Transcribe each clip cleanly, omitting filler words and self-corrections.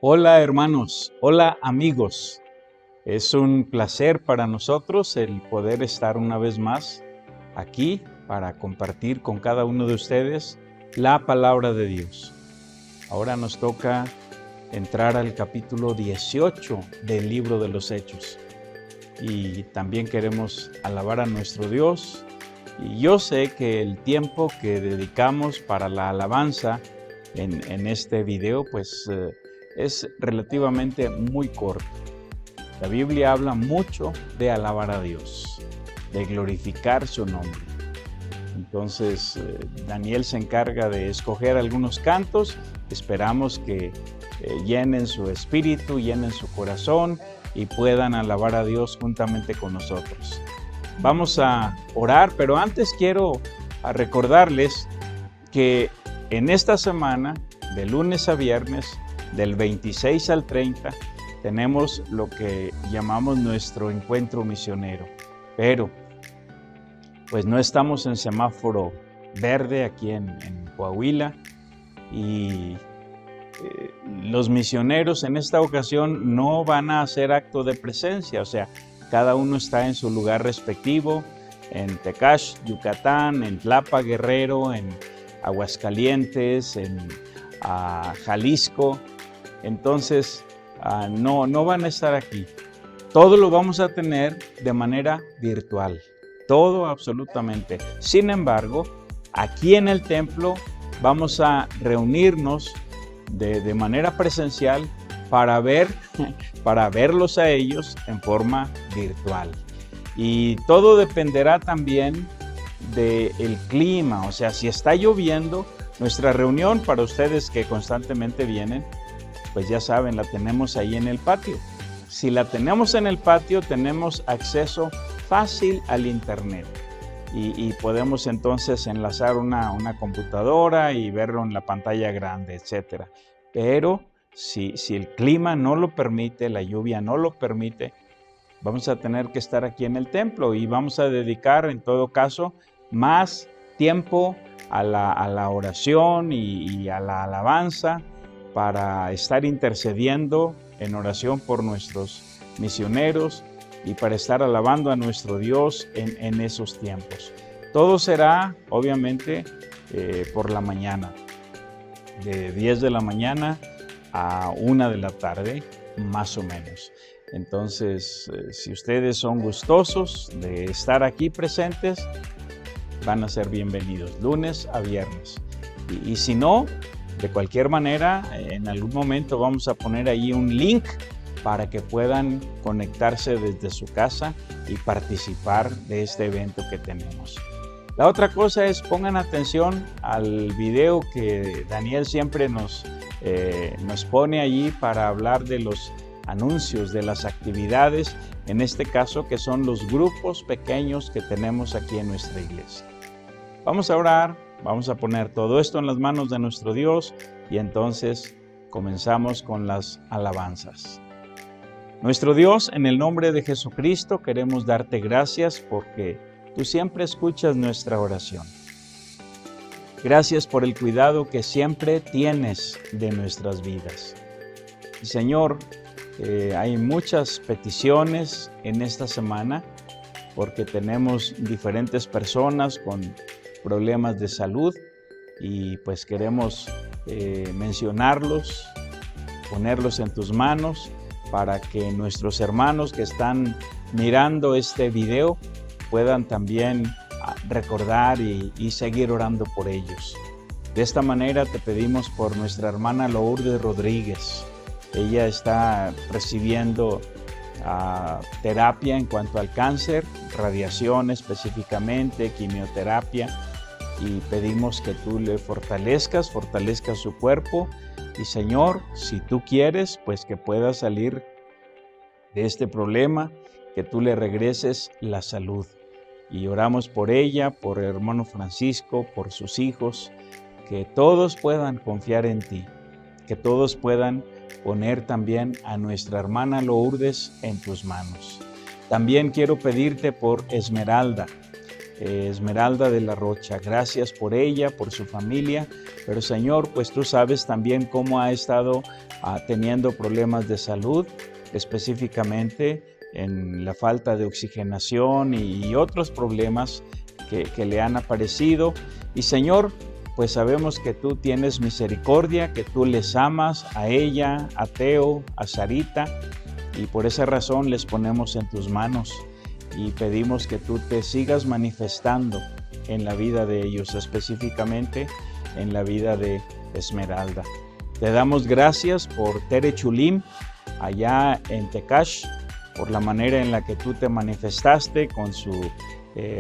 Hola hermanos, hola amigos. Es un placer para nosotros el poder estar una vez más aquí para compartir con cada uno de ustedes la palabra de Dios. Ahora nos toca entrar al capítulo 18 del libro de los Hechos. Y también queremos alabar a nuestro Dios. Y yo sé que el tiempo que dedicamos para la alabanza en este video, es relativamente muy corto. La Biblia habla mucho de alabar a Dios, de glorificar su nombre. Entonces, Daniel se encarga de escoger algunos cantos. Esperamos que llenen su espíritu, llenen su corazón y puedan alabar a Dios juntamente con nosotros. Vamos a orar, pero antes quiero recordarles que en esta semana, de lunes a viernes, del 26 al 30, tenemos lo que llamamos nuestro encuentro misionero. Pero, pues no estamos en semáforo verde aquí en Coahuila y los misioneros en esta ocasión no van a hacer acto de presencia, o sea, cada uno está en su lugar respectivo, en Tecash, Yucatán, en Tlapa, Guerrero, en Aguascalientes, en Jalisco. Entonces, no van a estar aquí. Todo lo vamos a tener de manera virtual. Todo absolutamente. Sin embargo, aquí en el templo vamos a reunirnos de manera presencial para verlos a ellos en forma virtual. Y todo dependerá también del clima. O sea, si está lloviendo, nuestra reunión, para ustedes que constantemente vienen, pues ya saben, la tenemos ahí en el patio. Si la tenemos en el patio, tenemos acceso fácil al internet y podemos entonces enlazar una computadora y verlo en la pantalla grande, etc. Pero si el clima no lo permite, la lluvia no lo permite, vamos a tener que estar aquí en el templo y vamos a dedicar en todo caso más tiempo a la oración y a la alabanza, para estar intercediendo en oración por nuestros misioneros y para estar alabando a nuestro Dios en esos tiempos. Todo será, obviamente, por la mañana, de 10 de la mañana a 1 de la tarde, más o menos. Entonces, si ustedes son gustosos de estar aquí presentes, van a ser bienvenidos, lunes a viernes. Y si no, de cualquier manera, en algún momento vamos a poner ahí un link para que puedan conectarse desde su casa y participar de este evento que tenemos. La otra cosa es, pongan atención al video que Daniel siempre nos pone allí para hablar de los anuncios, de las actividades, en este caso que son los grupos pequeños que tenemos aquí en nuestra iglesia. Vamos a orar. Vamos a poner todo esto en las manos de nuestro Dios y entonces comenzamos con las alabanzas. Nuestro Dios, en el nombre de Jesucristo, queremos darte gracias porque tú siempre escuchas nuestra oración. Gracias por el cuidado que siempre tienes de nuestras vidas. Y Señor, Hay muchas peticiones en esta semana porque tenemos diferentes personas con problemas de salud y pues queremos mencionarlos, ponerlos en tus manos para que nuestros hermanos que están mirando este video puedan también recordar y seguir orando por ellos. De esta manera te pedimos por nuestra hermana Lourdes Rodríguez. Ella está recibiendo terapia en cuanto al cáncer, radiación específicamente, quimioterapia, y pedimos que tú le fortalezcas su cuerpo, y Señor, si tú quieres, pues que pueda salir de este problema, que tú le regreses la salud. Y oramos por ella, por el hermano Francisco, por sus hijos, que todos puedan confiar en ti, que todos puedan poner también a nuestra hermana Lourdes en tus manos. También quiero pedirte por Esmeralda de la Rocha. Gracias por ella, por su familia, pero Señor, pues tú sabes también cómo ha estado teniendo problemas de salud, específicamente en la falta de oxigenación y otros problemas que le han aparecido. Y Señor, pues sabemos que tú tienes misericordia, que tú les amas a ella, a Teo, a Sarita, y por esa razón les ponemos en tus manos y pedimos que tú te sigas manifestando en la vida de ellos, específicamente en la vida de Esmeralda. Te damos gracias por Tere Chulim allá en Tecash, por la manera en la que tú te manifestaste con su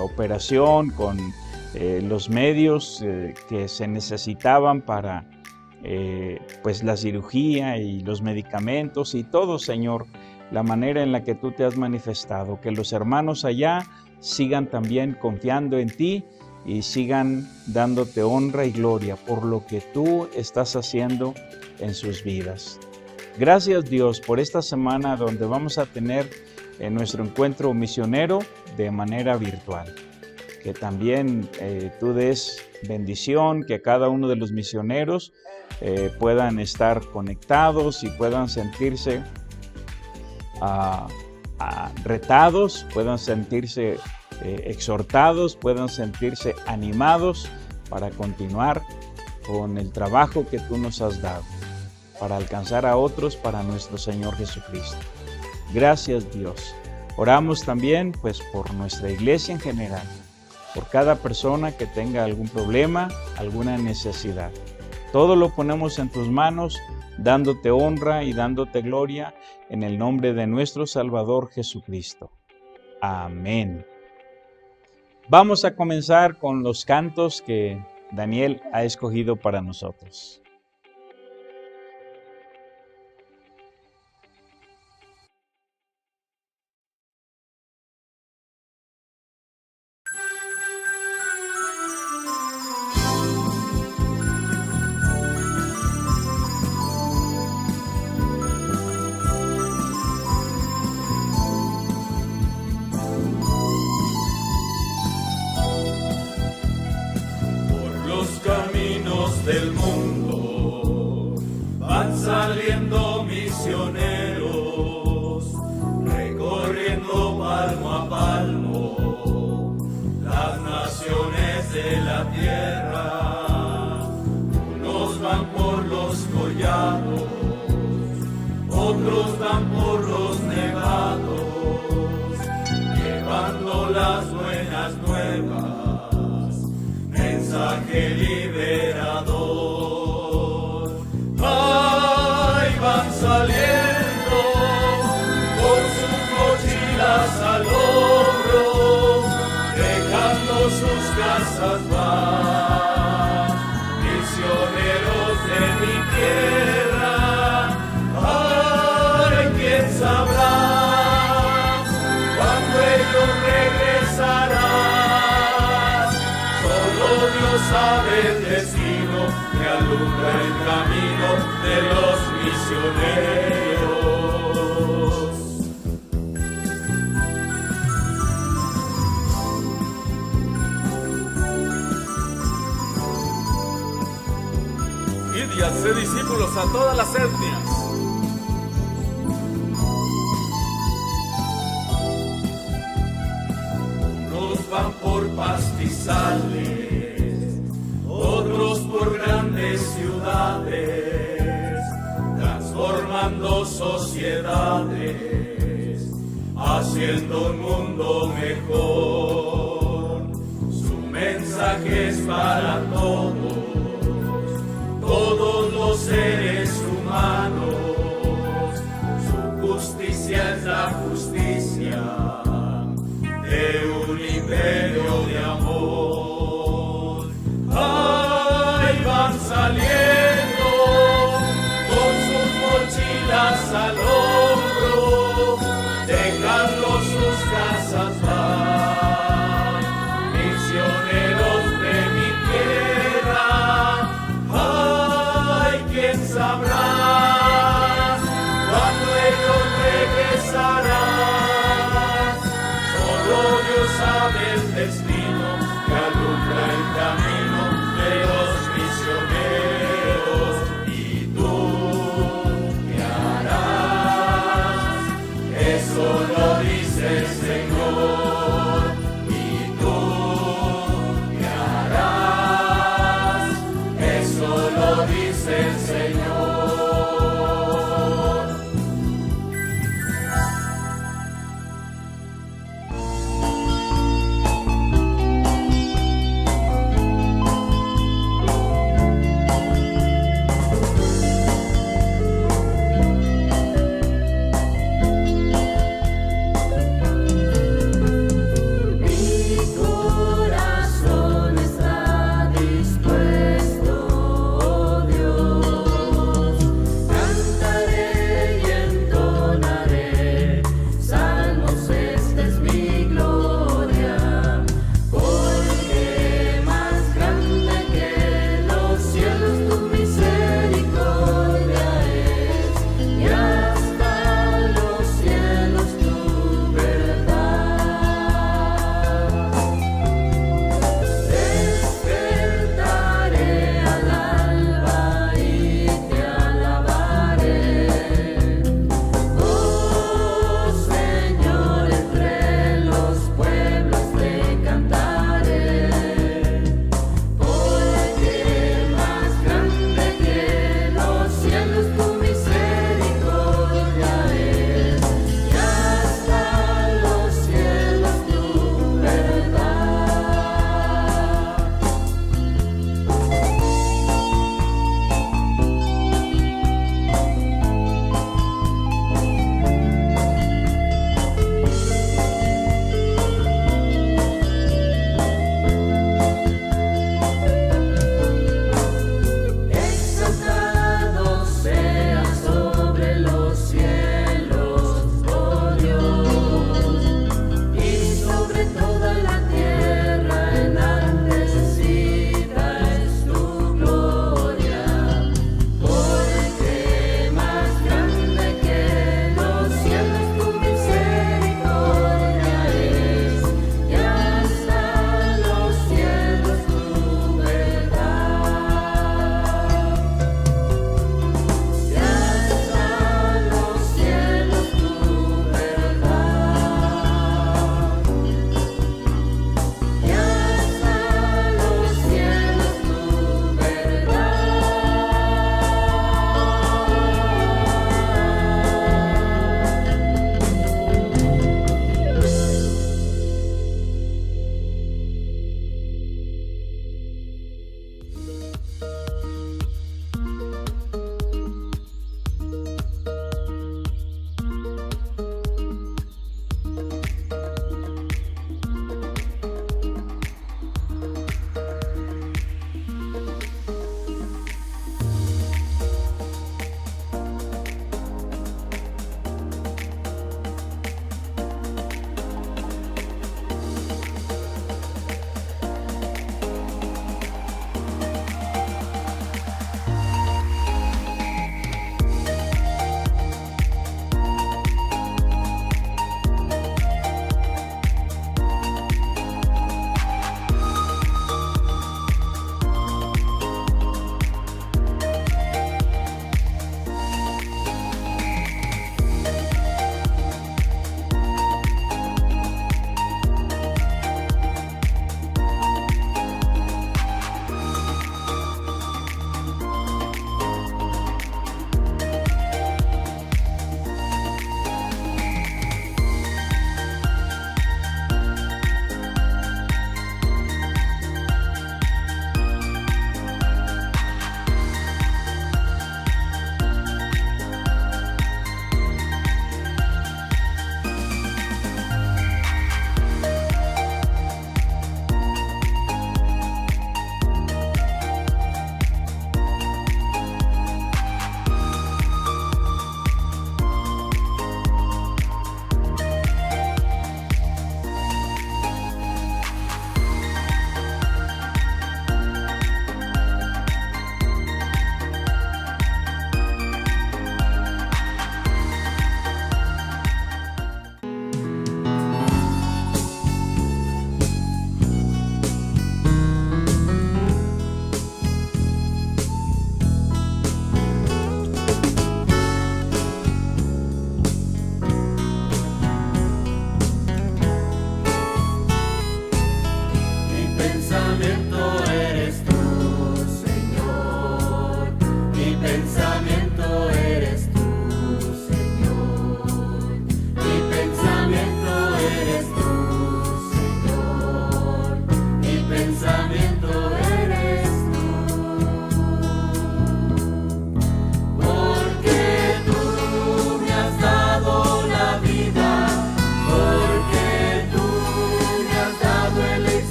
operación, con los medios que se necesitaban para pues la cirugía y los medicamentos y todo, Señor, la manera en la que tú te has manifestado, que los hermanos allá sigan también confiando en ti y sigan dándote honra y gloria por lo que tú estás haciendo en sus vidas. Gracias, Dios, por esta semana donde vamos a tener nuestro encuentro misionero de manera virtual. Que también tú des bendición, que cada uno de los misioneros puedan estar conectados y puedan sentirse retados, puedan sentirse exhortados, puedan sentirse animados para continuar con el trabajo que tú nos has dado, para alcanzar a otros para nuestro Señor Jesucristo. Gracias, Dios. Oramos también pues por nuestra iglesia en general, por cada persona que tenga algún problema, alguna necesidad. Todo lo ponemos en tus manos, dándote honra y dándote gloria en el nombre de nuestro Salvador Jesucristo. Amén. Vamos a comenzar con los cantos que Daniel ha escogido para nosotros. Del mundo van saliendo misioneros, recorriendo palmo a palmo las naciones de la tierra. Unos van por los collados, otros van por los nevados, llevando las buenas nuevas, mensaje liberador. Ahí van saliendo con sus mochilas al hombro, dejando sus casas van, misioneros de mi tierra. Ay, quién sabrá cuándo ellos regresarán. Solo Dios sabe el destino que alumbra el camino de los misioneros. Id y haced discípulos a todas las etnias, por pastizales, otros por grandes ciudades, transformando sociedades, haciendo un mundo mejor. Su mensaje es para todos los seres humanos. Su justicia es la justicia de un imperio de amor. ¡Ay, van saliendo con sus mochilas al hombro, dejando sus casas van, misioneros de mi tierra! ¡Ay, quién sabe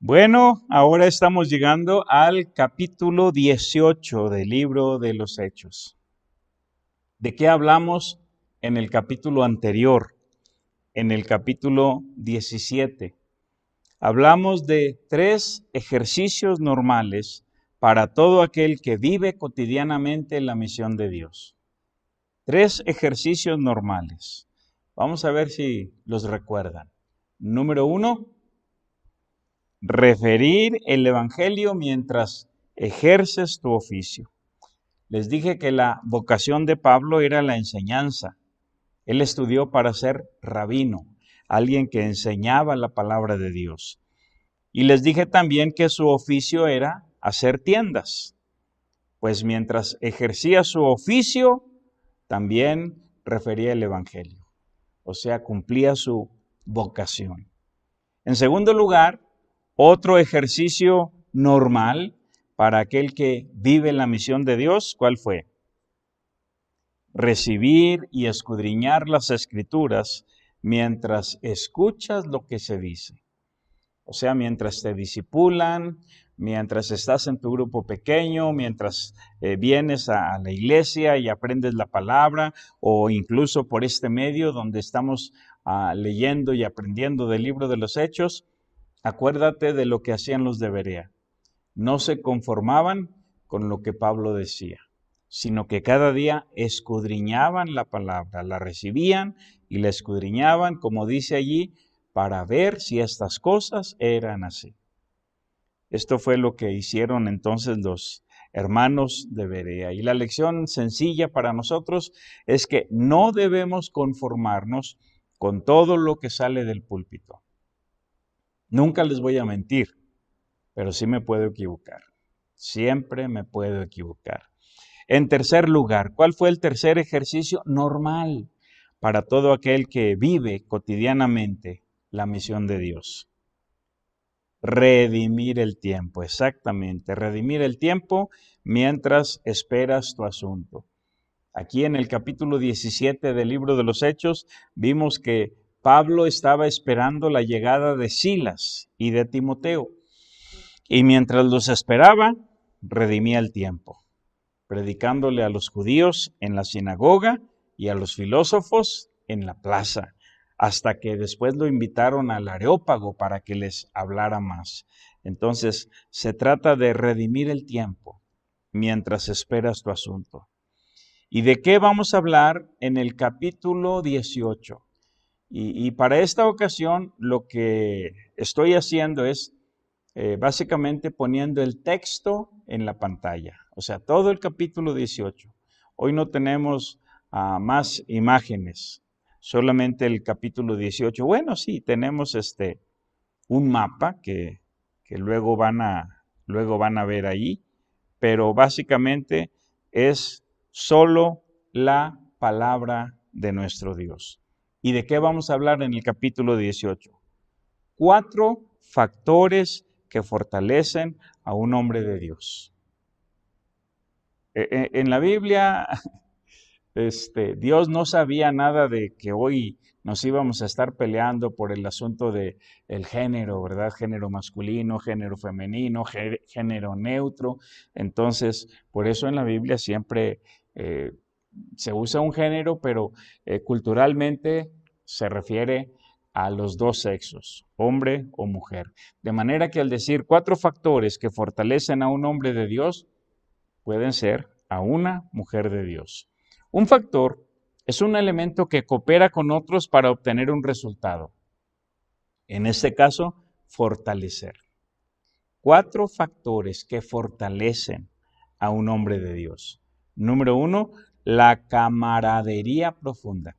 Bueno, ahora estamos llegando al capítulo 18 del libro de los Hechos. ¿De qué hablamos en el capítulo anterior? En el capítulo 17. Hablamos de 3 ejercicios normales para todo aquel que vive cotidianamente la misión de Dios. 3 ejercicios normales. Vamos a ver si los recuerdan. Número 1, referir el Evangelio mientras ejerces tu oficio. Les dije que la vocación de Pablo era la enseñanza. Él estudió para ser rabino, alguien que enseñaba la palabra de Dios. Y les dije también que su oficio era hacer tiendas. Pues mientras ejercía su oficio, también refería el Evangelio. O sea, cumplía su vocación. En segundo lugar, otro ejercicio normal para aquel que vive la misión de Dios, ¿cuál fue? Recibir y escudriñar las Escrituras mientras escuchas lo que se dice. O sea, mientras te discipulan, mientras estás en tu grupo pequeño, mientras vienes a la iglesia y aprendes la palabra, o incluso por este medio donde estamos leyendo y aprendiendo del libro de los Hechos, acuérdate de lo que hacían los de Berea. No se conformaban con lo que Pablo decía, sino que cada día escudriñaban la palabra, la recibían y la escudriñaban, como dice allí, para ver si estas cosas eran así. Esto fue lo que hicieron entonces los hermanos de Berea. Y la lección sencilla para nosotros es que no debemos conformarnos con todo lo que sale del púlpito. Nunca les voy a mentir, pero sí me puedo equivocar. Siempre me puedo equivocar. En tercer lugar, ¿cuál fue el tercer ejercicio normal para todo aquel que vive cotidianamente la misión de Dios? Redimir el tiempo, exactamente, redimir el tiempo mientras esperas tu asunto. Aquí en el capítulo 17 del libro de los Hechos vimos que Pablo estaba esperando la llegada de Silas y de Timoteo. Y mientras los esperaba, redimía el tiempo, predicándole a los judíos en la sinagoga y a los filósofos en la plaza, hasta que después lo invitaron al Areópago para que les hablara más. Entonces, se trata de redimir el tiempo mientras esperas tu asunto. ¿Y de qué vamos a hablar en el capítulo 18? Y para esta ocasión lo que estoy haciendo es básicamente poniendo el texto en la pantalla. O sea, todo el capítulo 18. Hoy no tenemos más imágenes, solamente el capítulo 18. Bueno, sí, tenemos un mapa que luego van a ver ahí, pero básicamente es solo la palabra de nuestro Dios. ¿Y de qué vamos a hablar en el capítulo 18? 4 factores que fortalecen a un hombre de Dios. En la Biblia, Dios no sabía nada de que hoy nos íbamos a estar peleando por el asunto de el género, ¿verdad? Género masculino, género femenino, género neutro. Entonces, por eso en la Biblia siempre se usa un género, pero culturalmente se refiere a los dos sexos, hombre o mujer. De manera que al decir 4 factores que fortalecen a un hombre de Dios, pueden ser a una mujer de Dios. Un factor es un elemento que coopera con otros para obtener un resultado. En este caso, fortalecer. 4 factores que fortalecen a un hombre de Dios. Número 1, la camaradería profunda.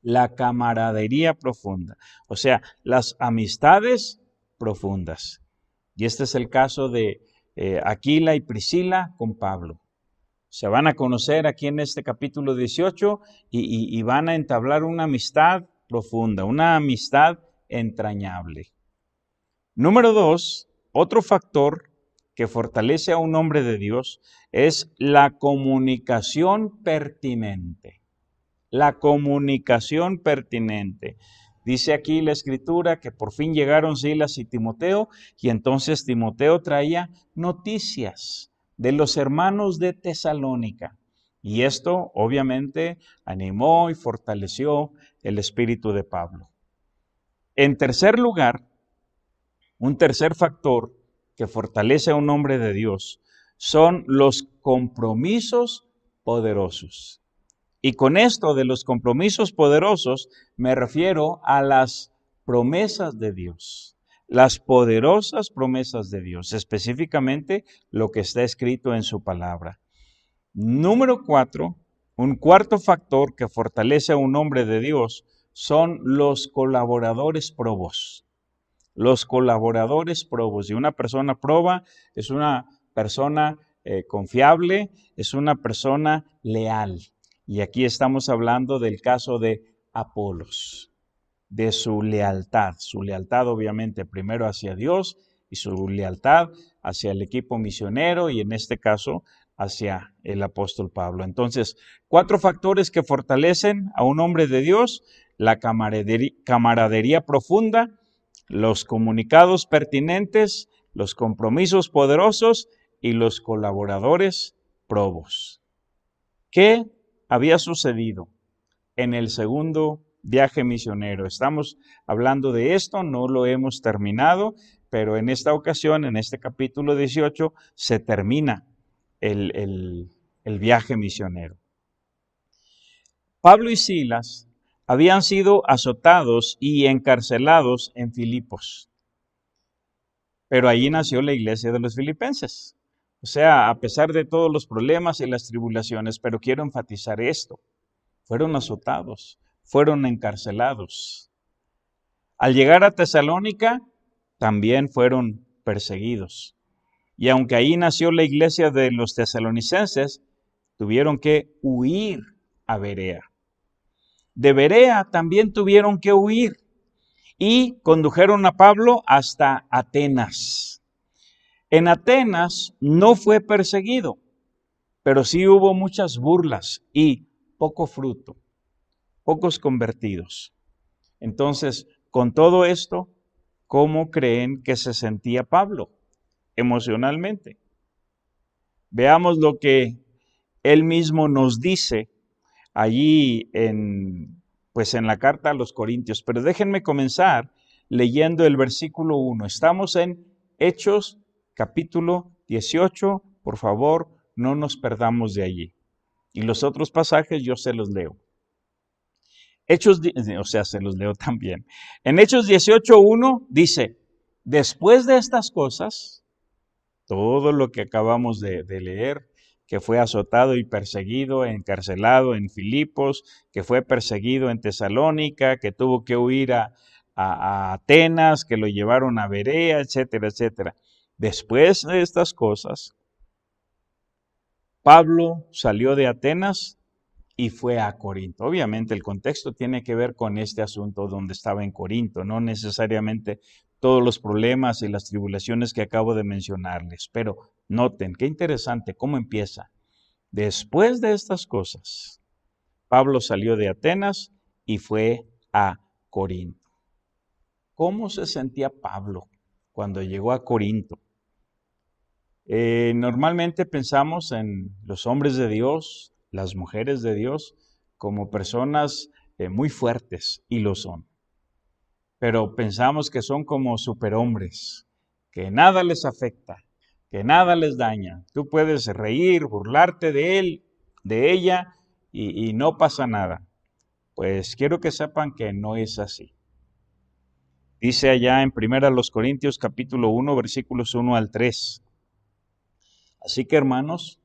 La camaradería profunda, o sea, las amistades profundas. Y este es el caso de Aquila y Priscila con Pablo. Se van a conocer aquí en este capítulo 18 y van a entablar una amistad profunda, una amistad entrañable. Número 2, otro factor que fortalece a un hombre de Dios es la comunicación pertinente. La comunicación pertinente. Dice aquí la Escritura que por fin llegaron Silas y Timoteo, y entonces Timoteo traía noticias de los hermanos de Tesalónica. Y esto obviamente animó y fortaleció el espíritu de Pablo. En tercer lugar, un tercer factor que fortalece a un hombre de Dios son los compromisos poderosos. Y con esto de los compromisos poderosos me refiero a las promesas de Dios, las poderosas promesas de Dios, específicamente lo que está escrito en su palabra. Número 4, un cuarto factor que fortalece a un hombre de Dios son los colaboradores probos. Los colaboradores probos. Y una persona proba es una persona confiable, es una persona leal. Y aquí estamos hablando del caso de Apolos, de su lealtad obviamente primero hacia Dios y su lealtad hacia el equipo misionero y en este caso hacia el apóstol Pablo. Entonces, 4 factores que fortalecen a un hombre de Dios: la camaradería profunda, los comunicados pertinentes, los compromisos poderosos y los colaboradores probos. ¿Qué había sucedido en el segundo viaje misionero? Estamos hablando de esto, no lo hemos terminado, pero en esta ocasión, en este capítulo 18, se termina el viaje misionero. Pablo y Silas habían sido azotados y encarcelados en Filipos, pero allí nació la iglesia de los filipenses. O sea, a pesar de todos los problemas y las tribulaciones, pero quiero enfatizar esto: fueron azotados, fueron encarcelados. Al llegar a Tesalónica, también fueron perseguidos. Y aunque ahí nació la iglesia de los tesalonicenses, tuvieron que huir a Berea. De Berea también tuvieron que huir y condujeron a Pablo hasta Atenas. En Atenas no fue perseguido, pero sí hubo muchas burlas y poco fruto, pocos convertidos. Entonces, con todo esto, ¿cómo creen que se sentía Pablo emocionalmente? Veamos lo que él mismo nos dice allí en la carta a los Corintios. Pero déjenme comenzar leyendo el versículo 1. Estamos en Hechos capítulo 18. Por favor, no nos perdamos de allí. Y los otros pasajes yo se los leo. Se los leo también. En Hechos 18:1 dice: después de estas cosas, todo lo que acabamos de leer, que fue azotado y perseguido, encarcelado en Filipos, que fue perseguido en Tesalónica, que tuvo que huir a Atenas, que lo llevaron a Berea, etcétera, etcétera. Después de estas cosas, Pablo salió de Atenas y fue a Corinto. Obviamente el contexto tiene que ver con este asunto donde estaba en Corinto, no necesariamente todos los problemas y las tribulaciones que acabo de mencionarles. Pero noten, qué interesante cómo empieza. Después de estas cosas, Pablo salió de Atenas y fue a Corinto. ¿Cómo se sentía Pablo cuando llegó a Corinto? Normalmente pensamos en los hombres de Dios, las mujeres de Dios, como personas muy fuertes, y lo son. Pero pensamos que son como superhombres, que nada les afecta, que nada les daña. Tú puedes reír, burlarte de él, de ella, y no pasa nada. Pues quiero que sepan que no es así. Dice allá en 1 Corintios capítulo 1, versículos 1 al 3. Así que, hermanos,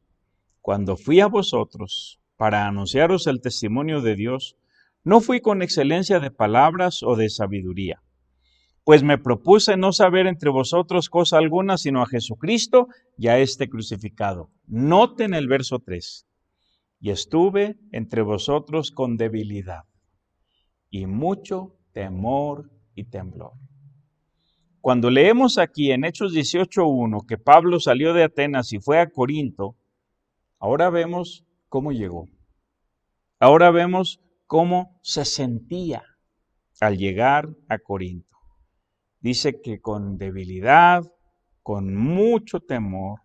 cuando fui a vosotros para anunciaros el testimonio de Dios, no fui con excelencia de palabras o de sabiduría, pues me propuse no saber entre vosotros cosa alguna, sino a Jesucristo y a este crucificado. Noten el verso 3. Y estuve entre vosotros con debilidad y mucho temor y temblor. Cuando leemos aquí en Hechos 18:1 que Pablo salió de Atenas y fue a Corinto, ahora vemos cómo llegó. Ahora vemos cómo se sentía al llegar a Corinto. Dice que con debilidad, con mucho temor,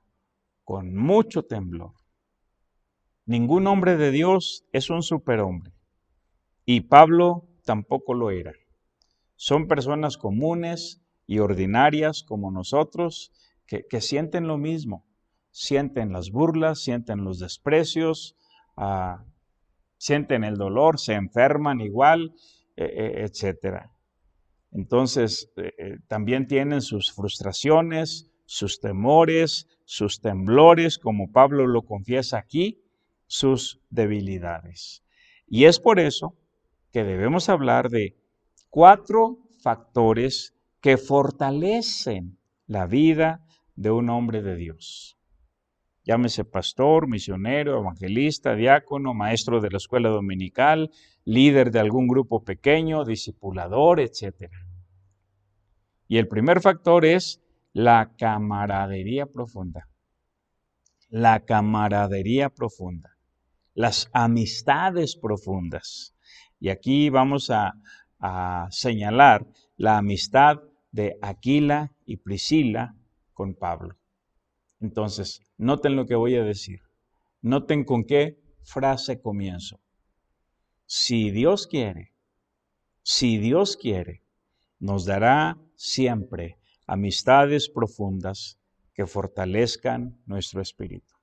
con mucho temblor. Ningún hombre de Dios es un superhombre. Y Pablo tampoco lo era. Son personas comunes y ordinarias como nosotros que sienten lo mismo. Sienten las burlas, sienten los desprecios, sienten el dolor, se enferman igual, etc. Entonces, también tienen sus frustraciones, sus temores, sus temblores, como Pablo lo confiesa aquí, sus debilidades. Y es por eso que debemos hablar de 4 factores que fortalecen la vida de un hombre de Dios. Llámese pastor, misionero, evangelista, diácono, maestro de la escuela dominical, líder de algún grupo pequeño, discipulador, etc. Y el primer factor es la camaradería profunda. La camaradería profunda. Las amistades profundas. Y aquí vamos a señalar la amistad de Aquila y Priscila con Pablo. Entonces, noten lo que voy a decir. Noten con qué frase comienzo. Si Dios quiere, nos dará siempre amistades profundas que fortalezcan nuestro espíritu.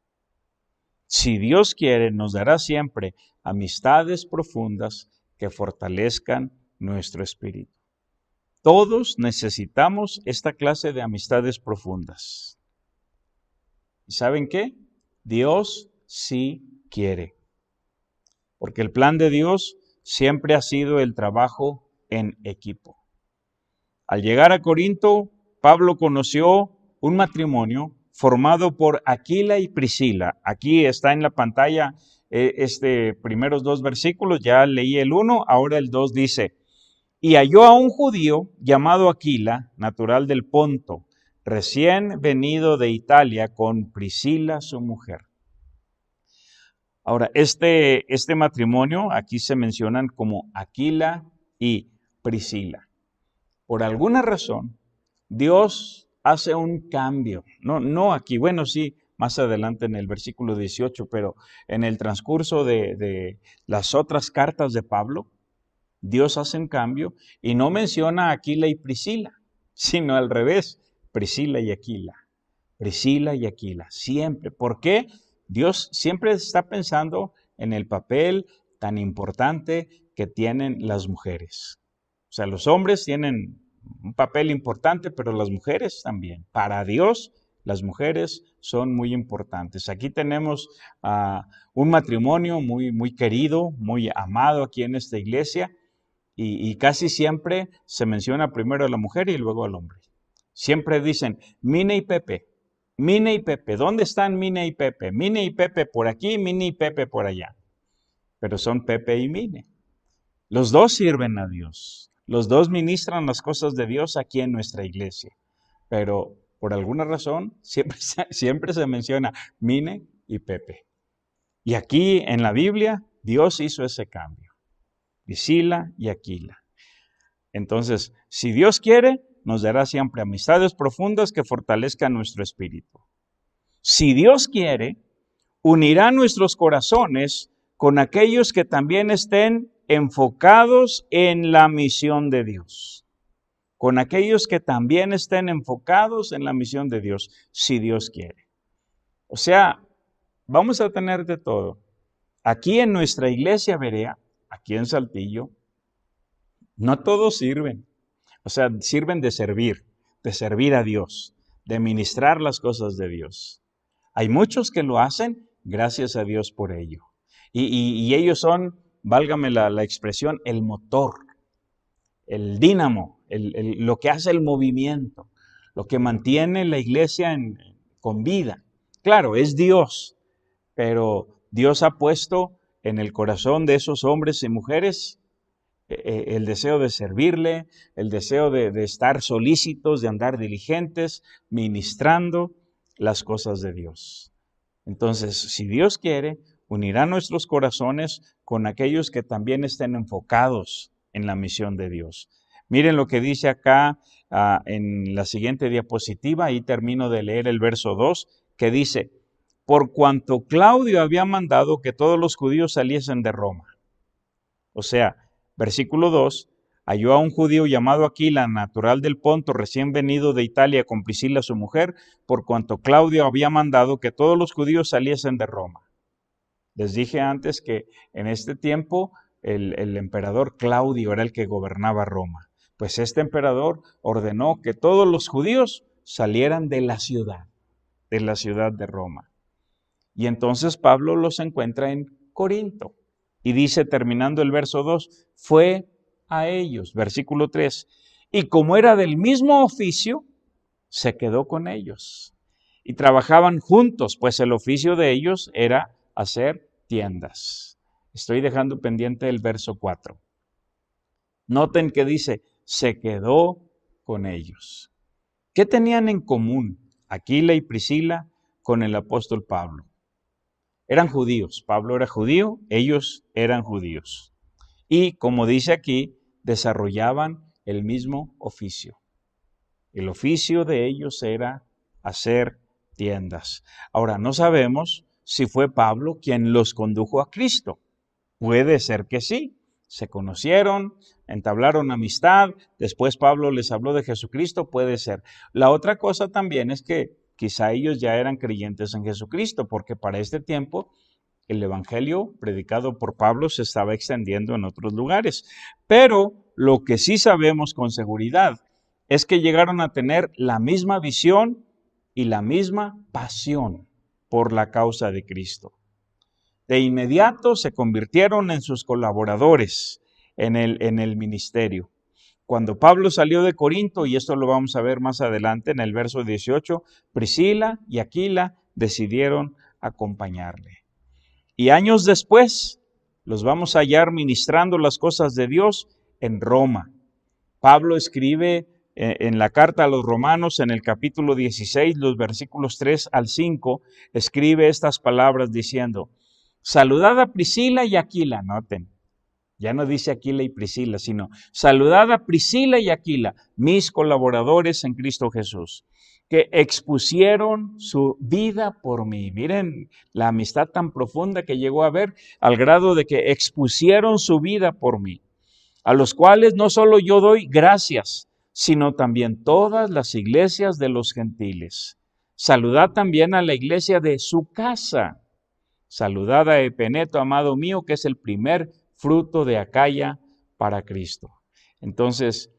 Si Dios quiere, nos dará siempre amistades profundas que fortalezcan nuestro espíritu. Todos necesitamos esta clase de amistades profundas. ¿Y saben qué? Dios sí quiere. Porque el plan de Dios siempre ha sido el trabajo en equipo. Al llegar a Corinto, Pablo conoció un matrimonio formado por Aquila y Priscila. Aquí está en la pantalla primeros 2 versículos, ya leí el 1, ahora el 2 dice: y halló a un judío llamado Aquila, natural del Ponto, recién venido de Italia, con Priscila su mujer. Ahora, este matrimonio, aquí se mencionan como Aquila y Priscila. Por alguna razón, Dios hace un cambio. No aquí, bueno, sí, más adelante en el versículo 18, pero en el transcurso de las otras cartas de Pablo, Dios hace un cambio y no menciona a Aquila y Priscila, sino al revés, Priscila y Aquila. Priscila y Aquila, siempre. ¿Por qué? Dios siempre está pensando en el papel tan importante que tienen las mujeres. O sea, los hombres tienen un papel importante, pero las mujeres también. Para Dios, las mujeres son muy importantes. Aquí tenemos un matrimonio muy querido, muy amado aquí en esta iglesia, y casi siempre se menciona primero a la mujer y luego al hombre. Siempre dicen Mine y Pepe. Mine y Pepe, ¿dónde están Mine y Pepe? Mine y Pepe por aquí, Mine y Pepe por allá. Pero son Pepe y Mine. Los dos sirven a Dios. Los dos ministran las cosas de Dios aquí en nuestra iglesia. Pero por alguna razón siempre se menciona Mine y Pepe. Y aquí en la Biblia Dios hizo ese cambio. Priscila y Aquila. Entonces, si Dios quiere, nos dará siempre amistades profundas que fortalezcan nuestro espíritu. Si Dios quiere, unirá nuestros corazones con aquellos que también estén enfocados en la misión de Dios. Con aquellos que también estén enfocados en la misión de Dios, si Dios quiere. O sea, vamos a tener de todo. Aquí en nuestra iglesia Berea, aquí en Saltillo, no todos sirven. O sea, sirven de servir a Dios, de ministrar las cosas de Dios. Hay muchos que lo hacen, gracias a Dios por ello. Y ellos son, válgame la expresión, el motor, el dínamo, lo que hace el movimiento, lo que mantiene la iglesia con vida. Claro, es Dios, pero Dios ha puesto en el corazón de esos hombres y mujeres el deseo de servirle, el deseo de estar solícitos, de andar diligentes, ministrando las cosas de Dios. Entonces, si Dios quiere, unirá nuestros corazones con aquellos que también estén enfocados en la misión de Dios. Miren lo que dice acá en la siguiente diapositiva, ahí termino de leer el verso 2, que dice, por cuanto Claudio había mandado que todos los judíos saliesen de Roma. O sea, versículo 2, halló a un judío llamado Aquila, natural del Ponto, recién venido de Italia con Priscila su mujer, por cuanto Claudio había mandado que todos los judíos saliesen de Roma. Les dije antes que en este tiempo el emperador Claudio era el que gobernaba Roma. Pues este emperador ordenó que todos los judíos salieran de la ciudad de Roma. Y entonces Pablo los encuentra en Corinto. Y dice, terminando el verso 2, fue a ellos, versículo 3, y como era del mismo oficio, se quedó con ellos. Y trabajaban juntos, pues el oficio de ellos era hacer tiendas. Estoy dejando pendiente el verso 4. Noten que dice, se quedó con ellos. ¿Qué tenían en común Aquila y Priscila con el apóstol Pablo? Eran judíos. Pablo era judío, ellos eran judíos. Y como dice aquí, desarrollaban el mismo oficio. El oficio de ellos era hacer tiendas. Ahora, no sabemos si fue Pablo quien los condujo a Cristo. Puede ser que sí. Se conocieron, entablaron amistad, después Pablo les habló de Jesucristo, puede ser. La otra cosa también es que quizá ellos ya eran creyentes en Jesucristo, porque para este tiempo el evangelio predicado por Pablo se estaba extendiendo en otros lugares. Pero lo que sí sabemos con seguridad es que llegaron a tener la misma visión y la misma pasión por la causa de Cristo. De inmediato se convirtieron en sus colaboradores en el ministerio. Cuando Pablo salió de Corinto, y esto lo vamos a ver más adelante en el verso 18, Priscila y Aquila decidieron acompañarle. Y años después los vamos a hallar ministrando las cosas de Dios en Roma. Pablo escribe en la carta a los romanos, en el capítulo 16, los versículos 3 al 5, escribe estas palabras diciendo, saludad a Priscila y Aquila, noten, ya no dice Aquila y Priscila, sino saludad a Priscila y Aquila, mis colaboradores en Cristo Jesús, que expusieron su vida por mí. Miren la amistad tan profunda que llegó a haber al grado de que expusieron su vida por mí, a los cuales no solo yo doy gracias, sino también todas las iglesias de los gentiles. Saludad también a la iglesia de su casa. Saludad a Epeneto, amado mío, que es el primer fruto de Acaya para Cristo. Entonces,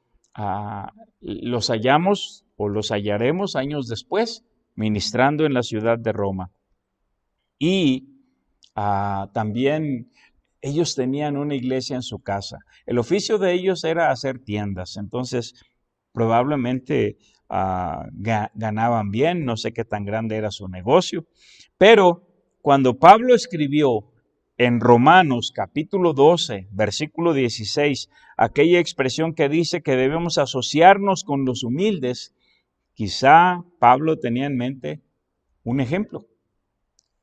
los hallamos o los hallaremos años después ministrando en la ciudad de Roma. Y también ellos tenían una iglesia en su casa. El oficio de ellos era hacer tiendas. Entonces, probablemente ganaban bien, no sé qué tan grande era su negocio, pero cuando Pablo escribió en Romanos capítulo 12, versículo 16, aquella expresión que dice que debemos asociarnos con los humildes, quizá Pablo tenía en mente un ejemplo,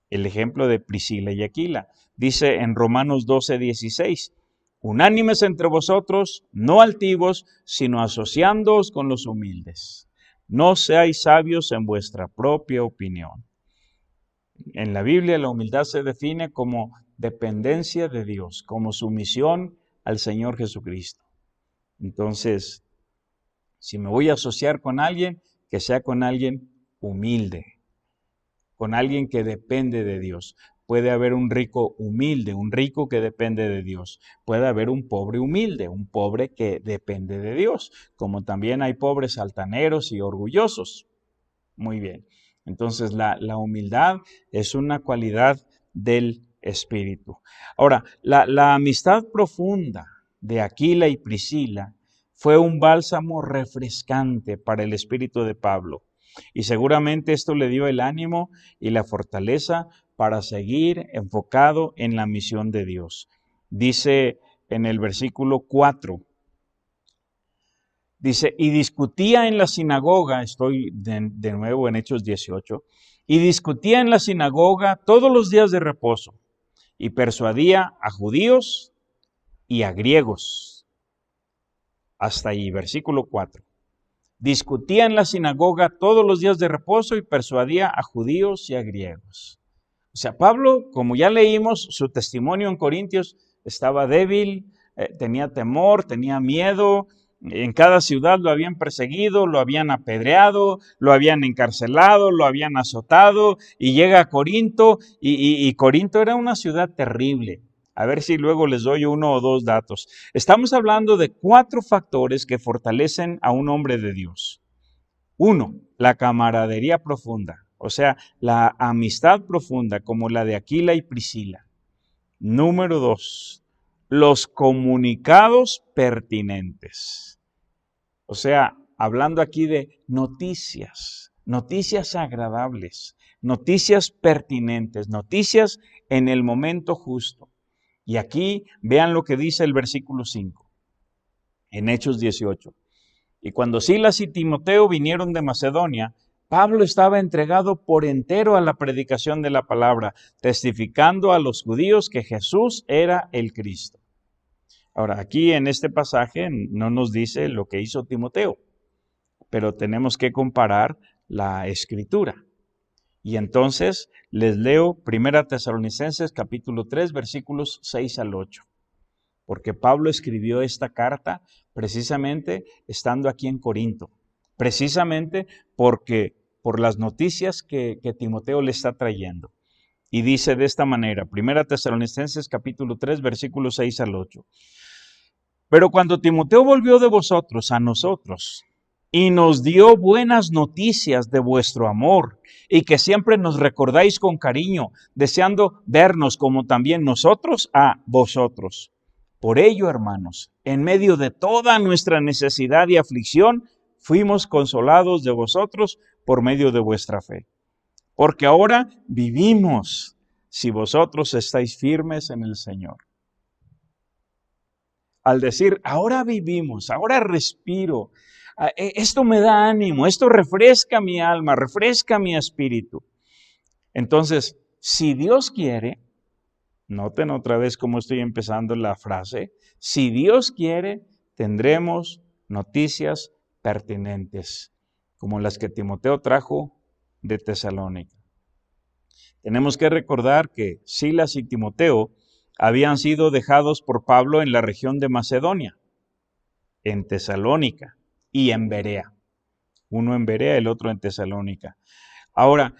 el ejemplo de Priscila y Aquila. Dice en Romanos 12, 16, unánimes entre vosotros, no altivos, sino asociándoos con los humildes. No seáis sabios en vuestra propia opinión. En la Biblia la humildad se define como dependencia de Dios, como sumisión al Señor Jesucristo. Entonces, si me voy a asociar con alguien, que sea con alguien humilde, con alguien que depende de Dios. Puede haber un rico humilde, un rico que depende de Dios. Puede haber un pobre humilde, un pobre que depende de Dios, como también hay pobres altaneros y orgullosos. Muy bien. Entonces, la humildad es una cualidad del Espíritu. Ahora, la amistad profunda de Aquila y Priscila fue un bálsamo refrescante para el espíritu de Pablo. Y seguramente esto le dio el ánimo y la fortaleza para seguir enfocado en la misión de Dios. Dice en el versículo 4, dice, y discutía en la sinagoga, estoy de nuevo en Hechos 18, y discutía en la sinagoga todos los días de reposo, y persuadía a judíos y a griegos. Hasta ahí, versículo 4. Discutía en la sinagoga todos los días de reposo y persuadía a judíos y a griegos. O sea, Pablo, como ya leímos, su testimonio en Corintios estaba débil, tenía temor, tenía miedo. En cada ciudad lo habían perseguido, lo habían apedreado, lo habían encarcelado, lo habían azotado, y llega a Corinto, y Corinto era una ciudad terrible. A ver si luego les doy uno o dos datos. Estamos hablando de 4 factores que fortalecen a un hombre de Dios. 1, la camaradería profunda, o sea, la amistad profunda, como la de Aquila y Priscila. Número 2, los comunicados pertinentes. O sea, hablando aquí de noticias agradables, noticias pertinentes, noticias en el momento justo. Y aquí vean lo que dice el versículo 5, en Hechos 18. Y cuando Silas y Timoteo vinieron de Macedonia, Pablo estaba entregado por entero a la predicación de la palabra, testificando a los judíos que Jesús era el Cristo. Ahora, aquí en este pasaje no nos dice lo que hizo Timoteo, pero tenemos que comparar la Escritura. Y entonces les leo 1 Tesalonicenses capítulo 3, versículos 6 al 8. Porque Pablo escribió esta carta precisamente estando aquí en Corinto. Precisamente por las noticias que Timoteo le está trayendo. Y dice de esta manera, 1 Tesalonicenses capítulo 3, versículos 6 al 8. Pero cuando Timoteo volvió de vosotros a nosotros, y nos dio buenas noticias de vuestro amor, y que siempre nos recordáis con cariño, deseando vernos como también nosotros a vosotros. Por ello, hermanos, en medio de toda nuestra necesidad y aflicción, fuimos consolados de vosotros por medio de vuestra fe. Porque ahora vivimos si vosotros estáis firmes en el Señor. Al decir, ahora vivimos, ahora respiro, esto me da ánimo, esto refresca mi alma, refresca mi espíritu. Entonces, si Dios quiere, noten otra vez cómo estoy empezando la frase, si Dios quiere, tendremos noticias pertinentes, como las que Timoteo trajo de Tesalónica. Tenemos que recordar que Silas y Timoteo habían sido dejados por Pablo en la región de Macedonia, en Tesalónica y en Berea. Uno en Berea, el otro en Tesalónica. Ahora,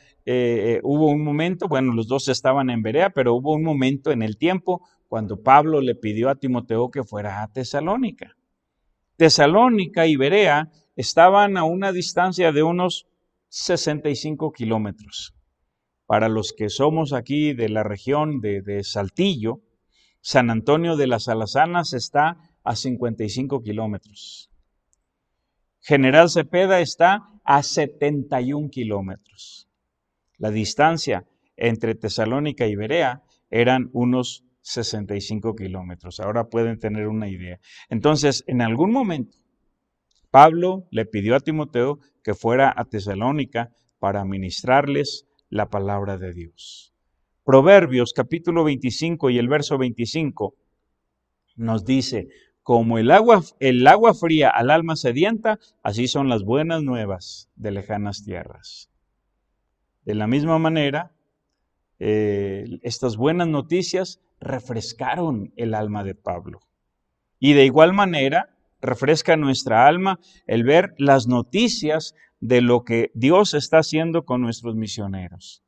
hubo un momento, bueno, los dos estaban en Berea, pero hubo un momento en el tiempo cuando Pablo le pidió a Timoteo que fuera a Tesalónica. Tesalónica y Berea estaban a una distancia de unos 65 kilómetros. Para los que somos aquí de la región de Saltillo, San Antonio de las Alazanas está a 55 kilómetros. General Cepeda está a 71 kilómetros. La distancia entre Tesalónica y Berea eran unos 65 kilómetros. Ahora pueden tener una idea. Entonces, en algún momento, Pablo le pidió a Timoteo que fuera a Tesalónica para ministrarles la palabra de Dios. Proverbios capítulo 25 y el verso 25 nos dice, como el agua fría al alma sedienta, así son las buenas nuevas de lejanas tierras. De la misma manera, estas buenas noticias refrescaron el alma de Pablo. Y de igual manera, refresca nuestra alma el ver las noticias de lo que Dios está haciendo con nuestros misioneros.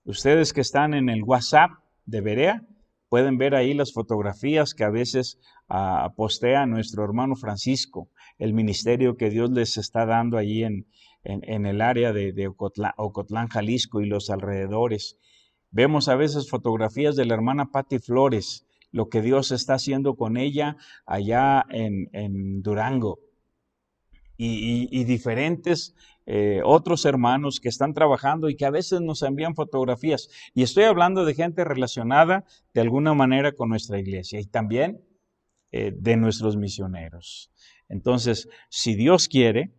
Ustedes que están en el WhatsApp de Berea, pueden ver ahí las fotografías que a veces postea nuestro hermano Francisco, el ministerio que Dios les está dando allí en el área de Ocotlán, Jalisco y los alrededores. Vemos a veces fotografías de la hermana Patti Flores, lo que Dios está haciendo con ella allá en Durango. Y diferentes otros hermanos que están trabajando y que a veces nos envían fotografías. Y estoy hablando de gente relacionada de alguna manera con nuestra iglesia y también de nuestros misioneros. Entonces, si Dios quiere,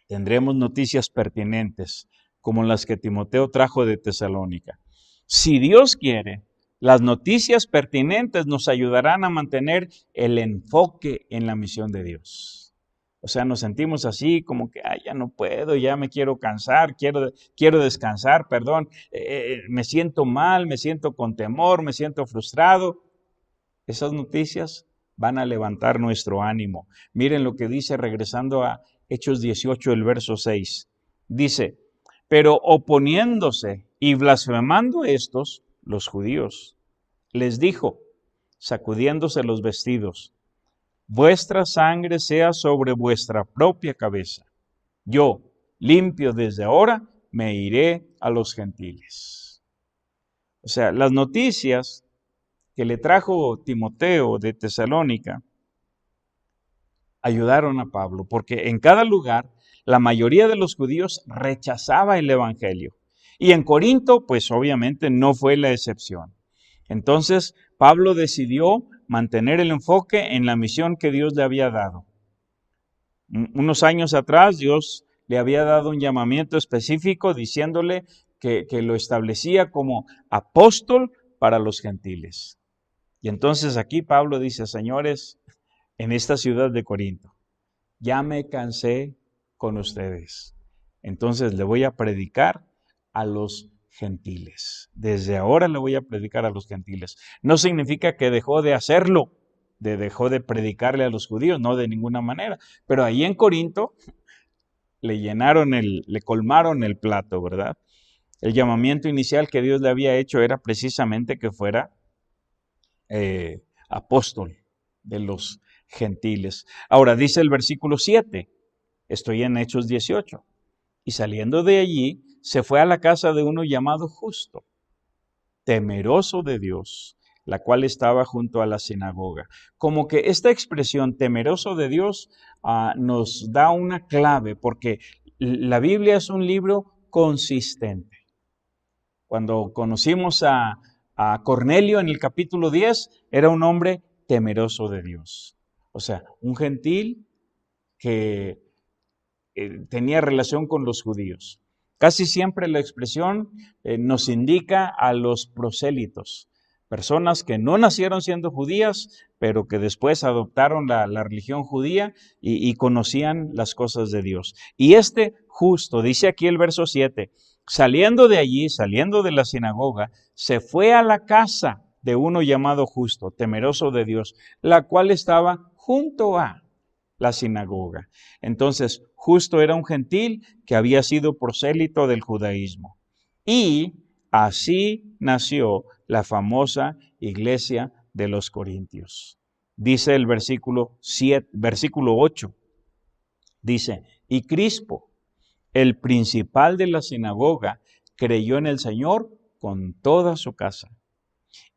tendremos noticias pertinentes como las que Timoteo trajo de Tesalónica. Si Dios quiere, Las noticias pertinentes nos ayudarán a mantener el enfoque en la misión de Dios. O sea, nos sentimos así como que, ya no puedo, ya me quiero cansar, quiero descansar, perdón, me siento mal, me siento con temor, me siento frustrado. Esas noticias van a levantar nuestro ánimo. Miren lo que dice, regresando a Hechos 18, el verso 6. Dice, pero oponiéndose y blasfemando estos, los judíos, les dijo, sacudiéndose los vestidos, vuestra sangre sea sobre vuestra propia cabeza. Yo, limpio desde ahora, me iré a los gentiles. O sea, las noticias que le trajo Timoteo de Tesalónica ayudaron a Pablo, porque en cada lugar la mayoría de los judíos rechazaba el evangelio. Y en Corinto, pues obviamente no fue la excepción. Entonces, Pablo decidió mantener el enfoque en la misión que Dios le había dado. Unos años atrás, Dios le había dado un llamamiento específico diciéndole que lo establecía como apóstol para los gentiles. Y entonces aquí Pablo dice, señores, en esta ciudad de Corinto, ya me cansé con ustedes. Entonces le voy a predicar a los gentiles. Desde ahora le voy a predicar a los gentiles. No significa que dejó de hacerlo, dejó de predicarle a los judíos, no de ninguna manera. Pero ahí en Corinto le colmaron el plato, ¿verdad? El llamamiento inicial que Dios le había hecho era precisamente que fuera apóstol de los gentiles. Ahora dice el versículo 7, estoy en Hechos 18, y saliendo de allí se fue a la casa de uno llamado Justo, temeroso de Dios, la cual estaba junto a la sinagoga. Como que esta expresión temeroso de Dios nos da una clave, porque la Biblia es un libro consistente. Cuando conocimos a Cornelio en el capítulo 10, era un hombre temeroso de Dios. O sea, un gentil que tenía relación con los judíos. Casi siempre la expresión nos indica a los prosélitos, personas que no nacieron siendo judías, pero que después adoptaron la religión judía y conocían las cosas de Dios. Y este Justo, dice aquí el verso 7, saliendo de allí, saliendo de la sinagoga, se fue a la casa de uno llamado Justo, temeroso de Dios, la cual estaba junto a la sinagoga. Entonces, Justo era un gentil que había sido prosélito del judaísmo. Y así nació la famosa iglesia de los Corintios. Dice el versículo 8, dice, y Crispo, el principal de la sinagoga, creyó en el Señor con toda su casa.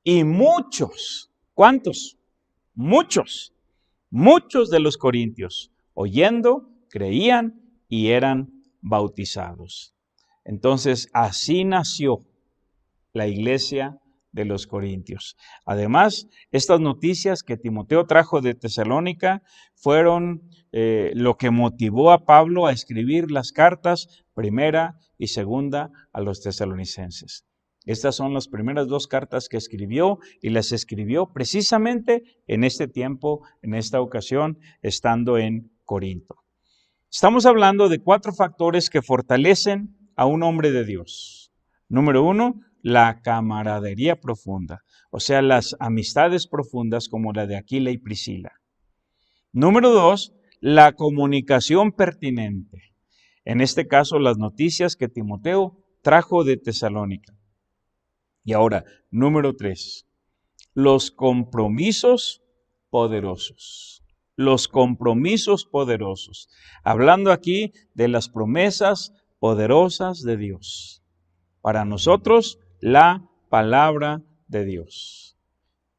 Y muchos, ¿cuántos? Muchos de los corintios, oyendo, creían y eran bautizados. Entonces, así nació la iglesia de los corintios. Además, estas noticias que Timoteo trajo de Tesalónica fueron lo que motivó a Pablo a escribir las cartas primera y segunda a los tesalonicenses. Estas son las primeras dos cartas que escribió y las escribió precisamente en este tiempo, en esta ocasión, estando en Corinto. Estamos hablando de 4 factores que fortalecen a un hombre de Dios. Número 1, la camaradería profunda, o sea, las amistades profundas como la de Aquila y Priscila. Número 2, la comunicación pertinente. En este caso, las noticias que Timoteo trajo de Tesalónica. Y ahora, número 3, los compromisos poderosos. Los compromisos poderosos. Hablando aquí de las promesas poderosas de Dios. Para nosotros, la palabra de Dios.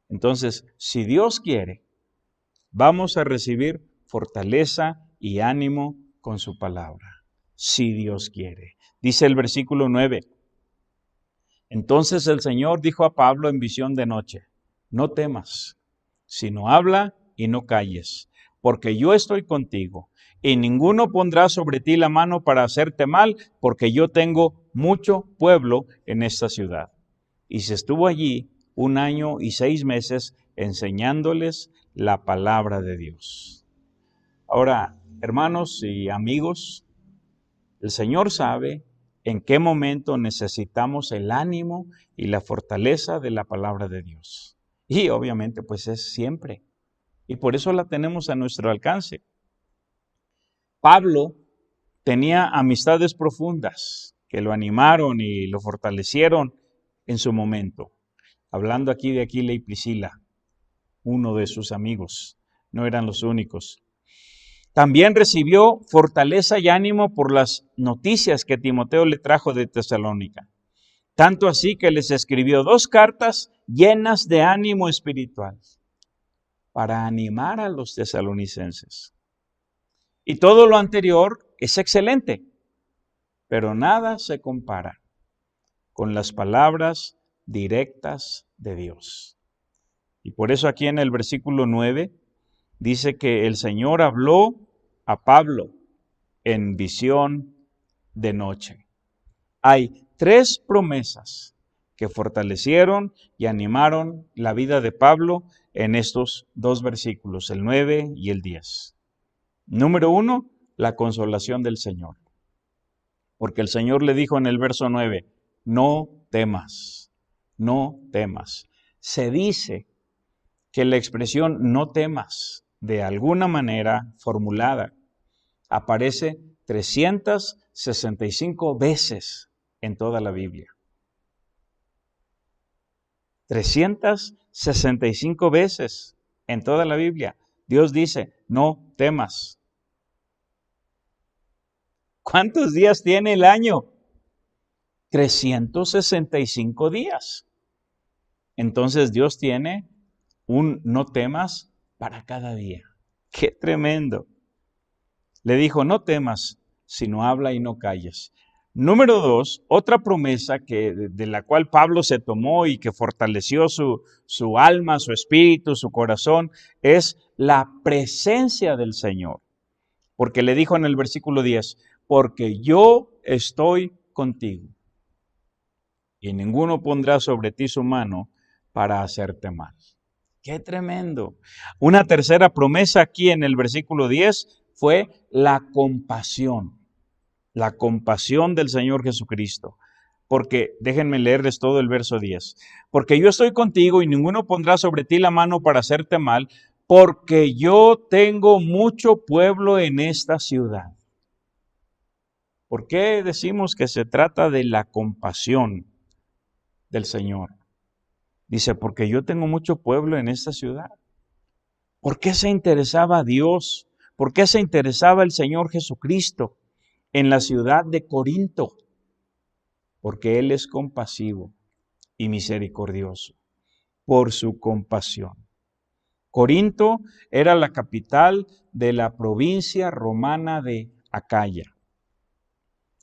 Entonces, si Dios quiere, vamos a recibir fortaleza y ánimo con su palabra. Si Dios quiere. Dice el versículo 9. Entonces el Señor dijo a Pablo en visión de noche, no temas, sino habla y no calles, porque yo estoy contigo, y ninguno pondrá sobre ti la mano para hacerte mal, porque yo tengo mucho pueblo en esta ciudad. Y se estuvo allí 1 año y 6 meses enseñándoles la palabra de Dios. Ahora, hermanos y amigos, el Señor sabe en qué momento necesitamos el ánimo y la fortaleza de la palabra de Dios. Y obviamente pues es siempre. Y por eso la tenemos a nuestro alcance. Pablo tenía amistades profundas que lo animaron y lo fortalecieron en su momento. Hablando aquí de Aquila y Priscila, uno de sus amigos, no eran los únicos. También recibió fortaleza y ánimo por las noticias que Timoteo le trajo de Tesalónica. Tanto así que les escribió 2 cartas llenas de ánimo espiritual para animar a los tesalonicenses. Y todo lo anterior es excelente, pero nada se compara con las palabras directas de Dios. Y por eso aquí en el versículo 9 dice que el Señor habló a Pablo en visión de noche. Hay 3 promesas que fortalecieron y animaron la vida de Pablo en estos 2 versículos, el 9 y el 10. Número 1, la consolación del Señor. Porque el Señor le dijo en el verso 9, no temas, no temas. Se dice que la expresión no temas, de alguna manera formulada, aparece 365 veces en toda la Biblia. 365 veces en toda la Biblia. Dios dice, no temas. ¿Cuántos días tiene el año? 365 días. Entonces Dios tiene un no temas para cada día. ¡Qué tremendo! Le dijo, no temas, sino habla y no calles. Número 2, otra promesa de la cual Pablo se tomó y que fortaleció su alma, su espíritu, su corazón, es la presencia del Señor. Porque le dijo en el versículo 10, porque yo estoy contigo y ninguno pondrá sobre ti su mano para hacerte mal. ¡Qué tremendo! Una tercera promesa aquí en el versículo 10 fue la compasión del Señor Jesucristo. Porque, déjenme leerles todo el verso 10. Porque yo estoy contigo y ninguno pondrá sobre ti la mano para hacerte mal, porque yo tengo mucho pueblo en esta ciudad. ¿Por qué decimos que se trata de la compasión del Señor? Dice, porque yo tengo mucho pueblo en esta ciudad. ¿Por qué se interesaba Dios? ¿Por qué se interesaba el Señor Jesucristo en la ciudad de Corinto? Porque Él es compasivo y misericordioso por su compasión. Corinto era la capital de la provincia romana de Acaya.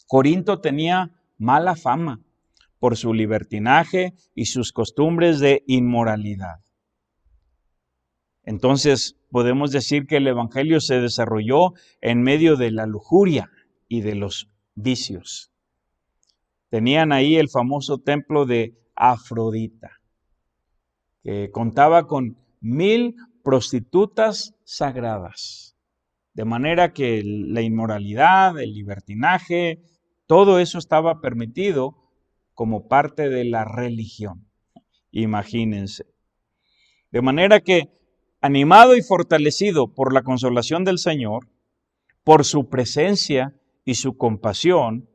Corinto tenía mala fama por su libertinaje y sus costumbres de inmoralidad. Entonces, podemos decir que el evangelio se desarrolló en medio de la lujuria y de los vicios. Tenían ahí el famoso templo de Afrodita, que contaba con 1000 prostitutas sagradas. De manera que la inmoralidad, el libertinaje, todo eso estaba permitido como parte de la religión. Imagínense. De manera que, animado y fortalecido por la consolación del Señor, por su presencia y su compasión,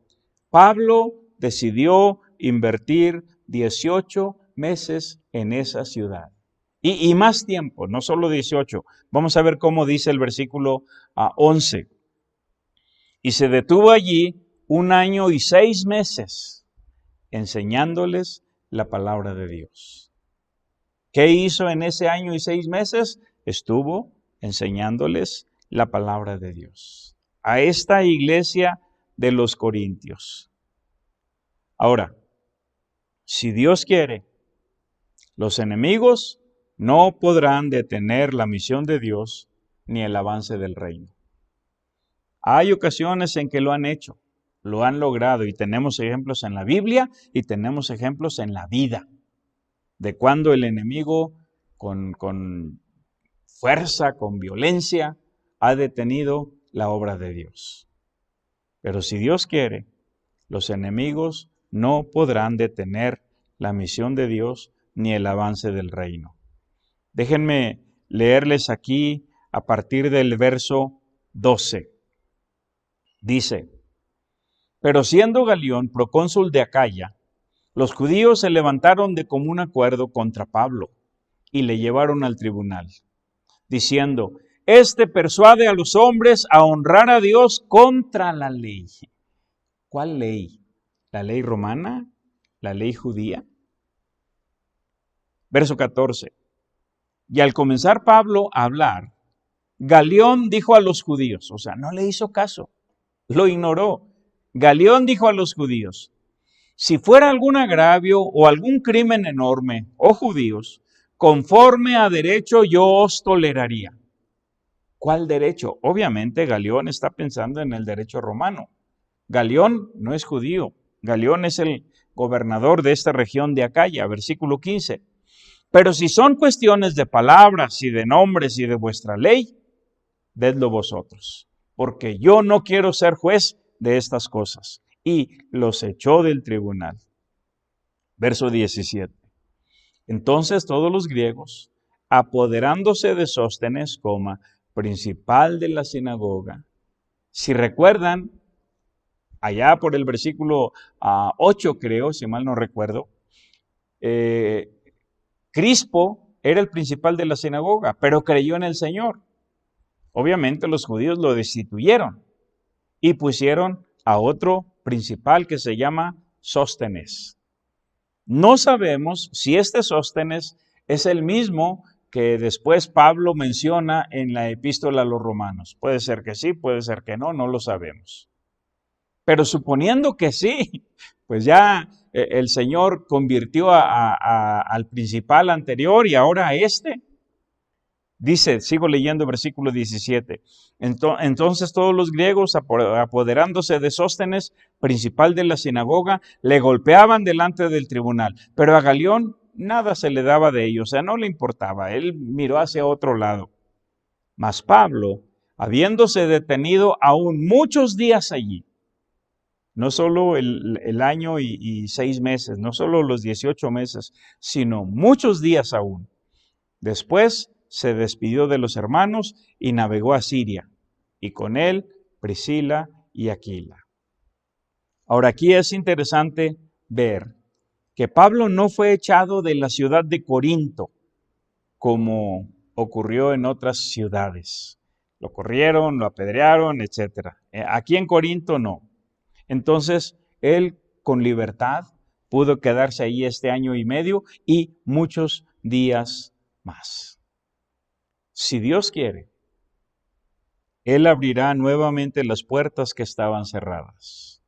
Pablo decidió invertir 18 meses en esa ciudad. Y más tiempo, no solo 18. Vamos a ver cómo dice el versículo 11. Y se detuvo allí 1 año y 6 meses enseñándoles la palabra de Dios. ¿Qué hizo en ese año y 6 meses? Estuvo enseñándoles la palabra de Dios a esta iglesia de los Corintios. Ahora, si Dios quiere, los enemigos no podrán detener la misión de Dios ni el avance del reino. Hay ocasiones en que lo han hecho, lo han logrado y tenemos ejemplos en la Biblia y tenemos ejemplos en la vida. de cuando el enemigo con fuerza, con violencia, ha detenido la obra de Dios. Pero si Dios quiere, los enemigos no podrán detener la misión de Dios ni el avance del reino. Déjenme leerles aquí a partir del verso 12. Dice: pero siendo Galión procónsul de Acaya, los judíos se levantaron de común acuerdo contra Pablo y le llevaron al tribunal, diciendo: este persuade a los hombres a honrar a Dios contra la ley. ¿Cuál ley? ¿La ley romana? ¿La ley judía? Verso 14. Y al comenzar Pablo a hablar, Galión dijo a los judíos, o sea, no le hizo caso, lo ignoró. Galión dijo a los judíos: si fuera algún agravio o algún crimen enorme, oh judíos, conforme a derecho yo os toleraría. ¿Cuál derecho? Obviamente Galión está pensando en el derecho romano. Galión no es judío. Galión es el gobernador de esta región de Acaya, versículo 15. Pero si son cuestiones de palabras y de nombres y de vuestra ley, vedlo vosotros, porque yo no quiero ser juez de estas cosas. Y los echó del tribunal. Verso 17. Entonces todos los griegos, apoderándose de Sóstenes, principal de la sinagoga. Si recuerdan, allá por el versículo 8 creo, si mal no recuerdo, Crispo era el principal de la sinagoga, pero creyó en el Señor. Obviamente los judíos lo destituyeron y pusieron a otro principal que se llama Sóstenes. No sabemos si este Sóstenes es el mismo que después Pablo menciona en la epístola a los romanos. Puede ser que sí, puede ser que no, no lo sabemos. Pero suponiendo que sí, pues ya el Señor convirtió al principal anterior y ahora a este. Dice, sigo leyendo versículo 17. Entonces todos los griegos, apoderándose de Sóstenes, principal de la sinagoga, le golpeaban delante del tribunal. Pero a Galión nada se le daba de ello, o sea, no le importaba. Él miró hacia otro lado. Mas Pablo, habiéndose detenido aún muchos días allí, no solo el año y 6 meses, no solo los 18 meses, sino muchos días aún. Después se despidió de los hermanos y navegó a Siria, y con él Priscila y Aquila. Ahora aquí es interesante ver que Pablo no fue echado de la ciudad de Corinto, como ocurrió en otras ciudades. Lo corrieron, lo apedrearon, etc. Aquí en Corinto no. Entonces, él con libertad pudo quedarse ahí este año y medio y muchos días más. Si Dios quiere, Él abrirá nuevamente las puertas que estaban cerradas.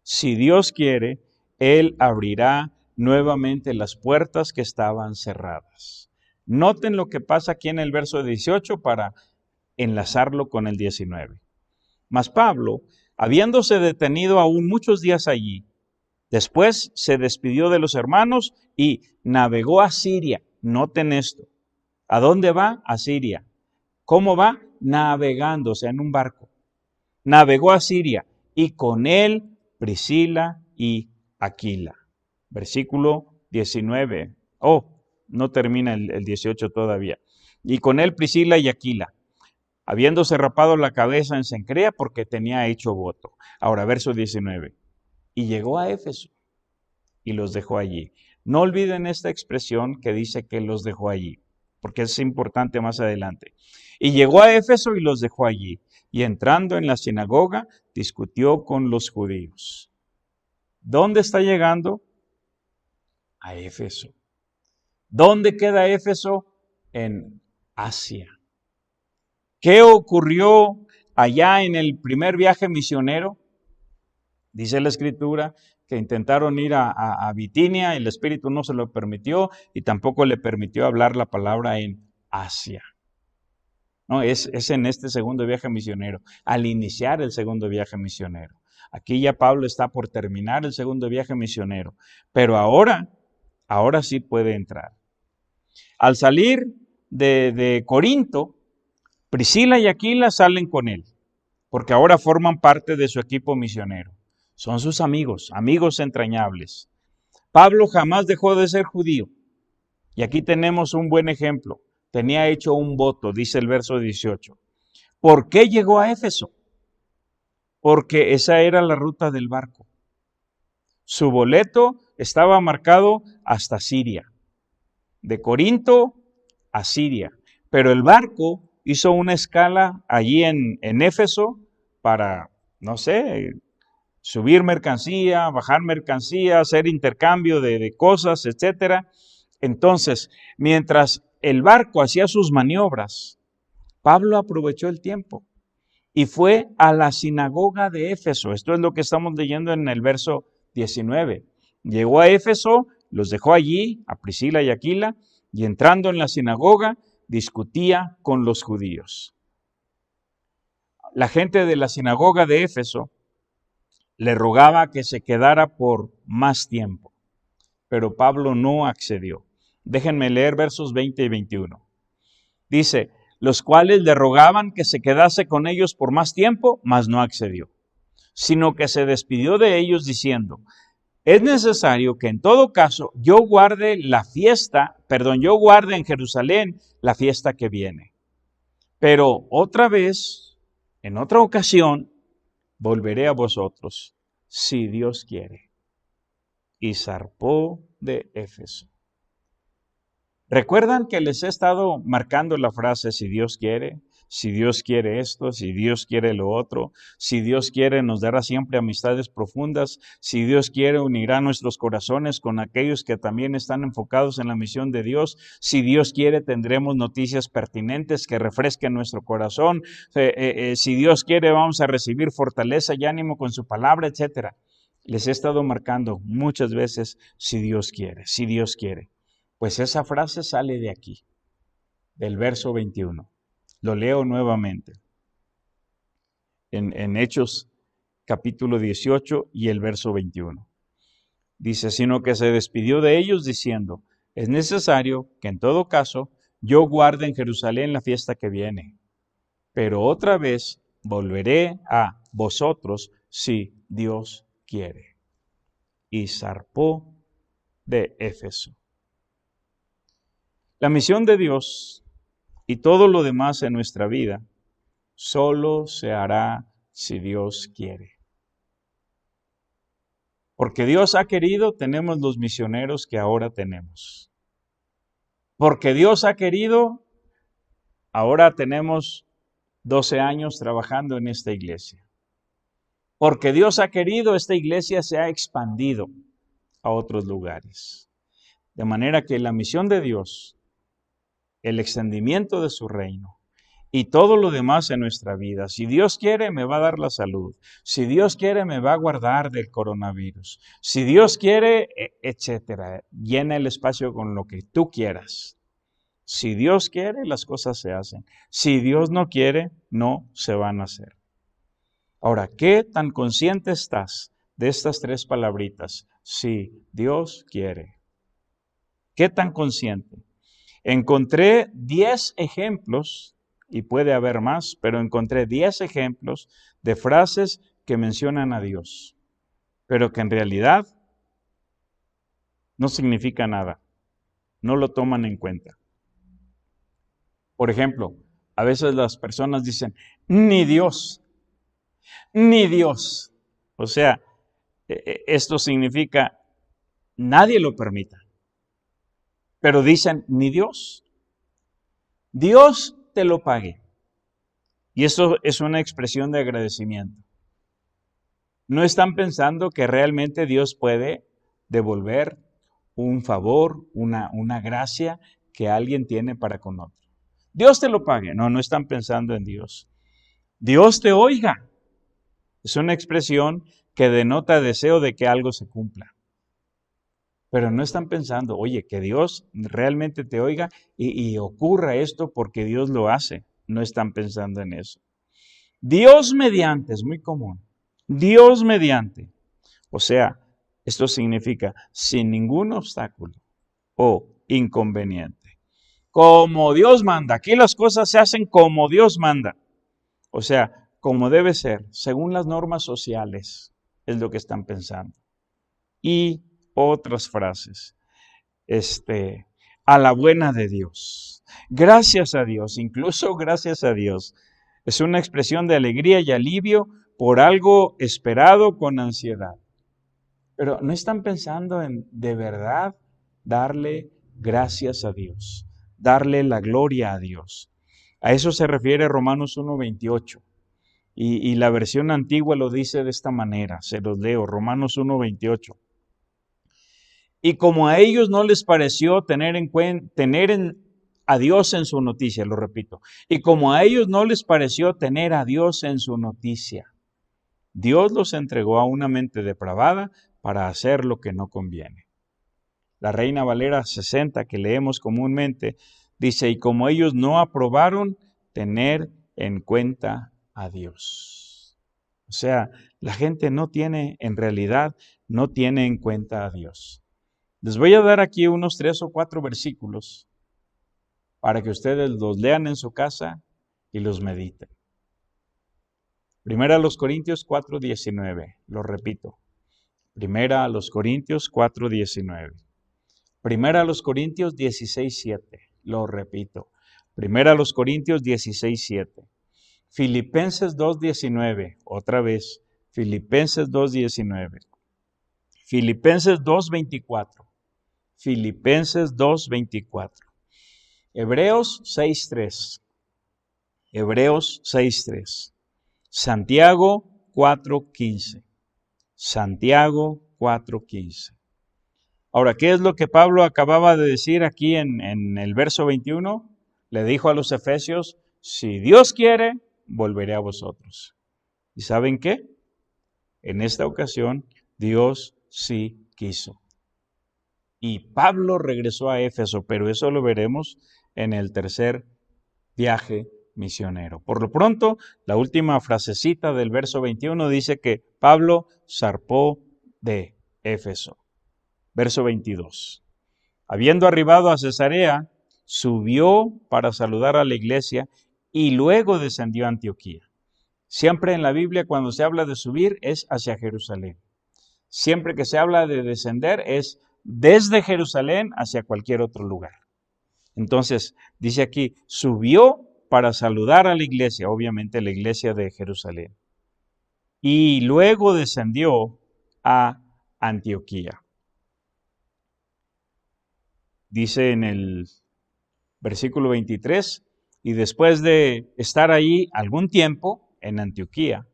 Si Dios quiere, Él abrirá nuevamente las puertas que estaban cerradas. Noten lo que pasa aquí en el verso 18 para enlazarlo con el 19. Mas Pablo, habiéndose detenido aún muchos días allí, después se despidió de los hermanos y navegó a Siria. Noten esto. ¿A dónde va? A Siria. ¿Cómo va? Navegando, o sea, en un barco. Navegó a Siria y con él Priscila y Aquila. Versículo 19. No termina el 18 todavía. Y con él Priscila y Aquila, habiéndose rapado la cabeza en Cencrea porque tenía hecho voto. Ahora, verso 19. Y llegó a Éfeso y los dejó allí. No olviden esta expresión que dice que los dejó allí, porque es importante más adelante. Y llegó a Éfeso y los dejó allí. Y entrando en la sinagoga, discutió con los judíos. ¿Dónde está llegando? A Éfeso. ¿Dónde queda Éfeso? En Asia. ¿Qué ocurrió allá en el primer viaje misionero? Dice la Escritura que intentaron ir a Bitinia, el Espíritu no se lo permitió y tampoco le permitió hablar la palabra en Asia. No, es en este segundo viaje misionero, al iniciar el segundo viaje misionero. Aquí ya Pablo está por terminar el segundo viaje misionero, pero ahora ahora sí puede entrar. Al salir de Corinto, Priscila y Aquila salen con él, porque ahora forman parte de su equipo misionero. Son sus amigos, amigos entrañables. Pablo jamás dejó de ser judío. Y aquí tenemos un buen ejemplo. Tenía hecho un voto, dice el verso 18. ¿Por qué llegó a Éfeso? Porque esa era la ruta del barco. Su boleto estaba marcado hasta Siria, de Corinto a Siria. Pero el barco hizo una escala allí en Éfeso para, no sé, subir mercancía, bajar mercancía, hacer intercambio de cosas, etc. Entonces, mientras el barco hacía sus maniobras, Pablo aprovechó el tiempo y fue a la sinagoga de Éfeso. Esto es lo que estamos leyendo en el verso 19. Llegó a Éfeso, los dejó allí, a Priscila y Aquila, y entrando en la sinagoga, discutía con los judíos. La gente de la sinagoga de Éfeso le rogaba que se quedara por más tiempo, pero Pablo no accedió. Déjenme leer versos 20 y 21. Dice, los cuales le rogaban que se quedase con ellos por más tiempo, mas no accedió, sino que se despidió de ellos diciendo, es necesario que en todo caso yo guarde en Jerusalén la fiesta que viene. Pero otra vez, en otra ocasión, volveré a vosotros, si Dios quiere. Y zarpó de Éfeso. ¿Recuerdan que les he estado marcando la frase si Dios quiere? Si Dios quiere esto, si Dios quiere lo otro, si Dios quiere nos dará siempre amistades profundas, si Dios quiere unirá nuestros corazones con aquellos que también están enfocados en la misión de Dios, si Dios quiere tendremos noticias pertinentes que refresquen nuestro corazón, si Dios quiere vamos a recibir fortaleza y ánimo con su palabra, etc. Les he estado marcando muchas veces si Dios quiere, si Dios quiere. Pues esa frase sale de aquí, del verso 21. Lo leo nuevamente. En Hechos capítulo 18 y el verso 21. Dice, sino que se despidió de ellos diciendo, es necesario que en todo caso yo guarde en Jerusalén la fiesta que viene, pero otra vez volveré a vosotros si Dios quiere. Y zarpó de Éfeso. La misión de Dios y todo lo demás en nuestra vida solo se hará si Dios quiere. Porque Dios ha querido, tenemos los misioneros que ahora tenemos. Porque Dios ha querido, ahora tenemos 12 años trabajando en esta iglesia. Porque Dios ha querido, esta iglesia se ha expandido a otros lugares. De manera que la misión de Dios, el extendimiento de su reino y todo lo demás en nuestra vida. Si Dios quiere, me va a dar la salud. Si Dios quiere, me va a guardar del coronavirus. Si Dios quiere, etcétera. Llena el espacio con lo que tú quieras. Si Dios quiere, las cosas se hacen. Si Dios no quiere, no se van a hacer. Ahora, ¿qué tan consciente estás de estas tres palabritas? Si Dios quiere. ¿Qué tan consciente? Encontré 10 ejemplos, y puede haber más, pero encontré 10 ejemplos de frases que mencionan a Dios, pero que en realidad no significa nada, no lo toman en cuenta. Por ejemplo, a veces las personas dicen, ni Dios, ni Dios. O sea, esto significa, nadie lo permita. Pero dicen, ni Dios. Dios te lo pague. Y eso es una expresión de agradecimiento. No están pensando que realmente Dios puede devolver un favor, una gracia que alguien tiene para con otro. Dios te lo pague. No, no están pensando en Dios. Dios te oiga. Es una expresión que denota deseo de que algo se cumpla. Pero no están pensando, oye, que Dios realmente te oiga y ocurra esto porque Dios lo hace. No están pensando en eso. Dios mediante, es muy común. Dios mediante. O sea, esto significa sin ningún obstáculo, o inconveniente. Como Dios manda. Aquí las cosas se hacen como Dios manda. O sea, como debe ser, según las normas sociales, es lo que están pensando. Y otras frases. A la buena de Dios. Gracias a Dios, incluso gracias a Dios. Es una expresión de alegría y alivio por algo esperado con ansiedad. Pero no están pensando en de verdad darle gracias a Dios, darle la gloria a Dios. A eso se refiere Romanos 1:28. Y la versión antigua lo dice de esta manera, se los leo, Romanos 1:28. Y como a ellos no les pareció tener a Dios en su noticia, lo repito, y como a ellos no les pareció tener a Dios en su noticia, Dios los entregó a una mente depravada para hacer lo que no conviene. La Reina Valera 60, que leemos comúnmente, dice, y como ellos no aprobaron tener en cuenta a Dios. O sea, la gente en realidad no tiene en cuenta a Dios. Les voy a dar aquí unos 3 o 4 versículos para que ustedes los lean en su casa y los mediten. Primera a los Corintios 4:19, lo repito. Primera a los Corintios 4:19. Primera a los Corintios 16:7, lo repito. Primera a los Corintios 16:7. Filipenses 2:19, otra vez. Filipenses 2:19. Filipenses 2:24. Filipenses 2:24. Hebreos 6:3. Hebreos 6:3. Santiago 4:15. Santiago 4:15. Ahora, ¿qué es lo que Pablo acababa de decir aquí en el verso 21? Le dijo a los efesios, si Dios quiere, volveré a vosotros. ¿Y saben qué? En esta ocasión, Dios sí quiso. Y Pablo regresó a Éfeso, pero eso lo veremos en el tercer viaje misionero. Por lo pronto, la última frasecita del verso 21 dice que Pablo zarpó de Éfeso. Verso 22. Habiendo arribado a Cesarea, subió para saludar a la iglesia y luego descendió a Antioquía. Siempre en la Biblia cuando se habla de subir es hacia Jerusalén. Siempre que se habla de descender es desde Jerusalén hacia cualquier otro lugar. Entonces, dice aquí, subió para saludar a la iglesia, obviamente la iglesia de Jerusalén. Y luego descendió a Antioquía. Dice en el versículo 23, y después de estar ahí algún tiempo en Antioquía,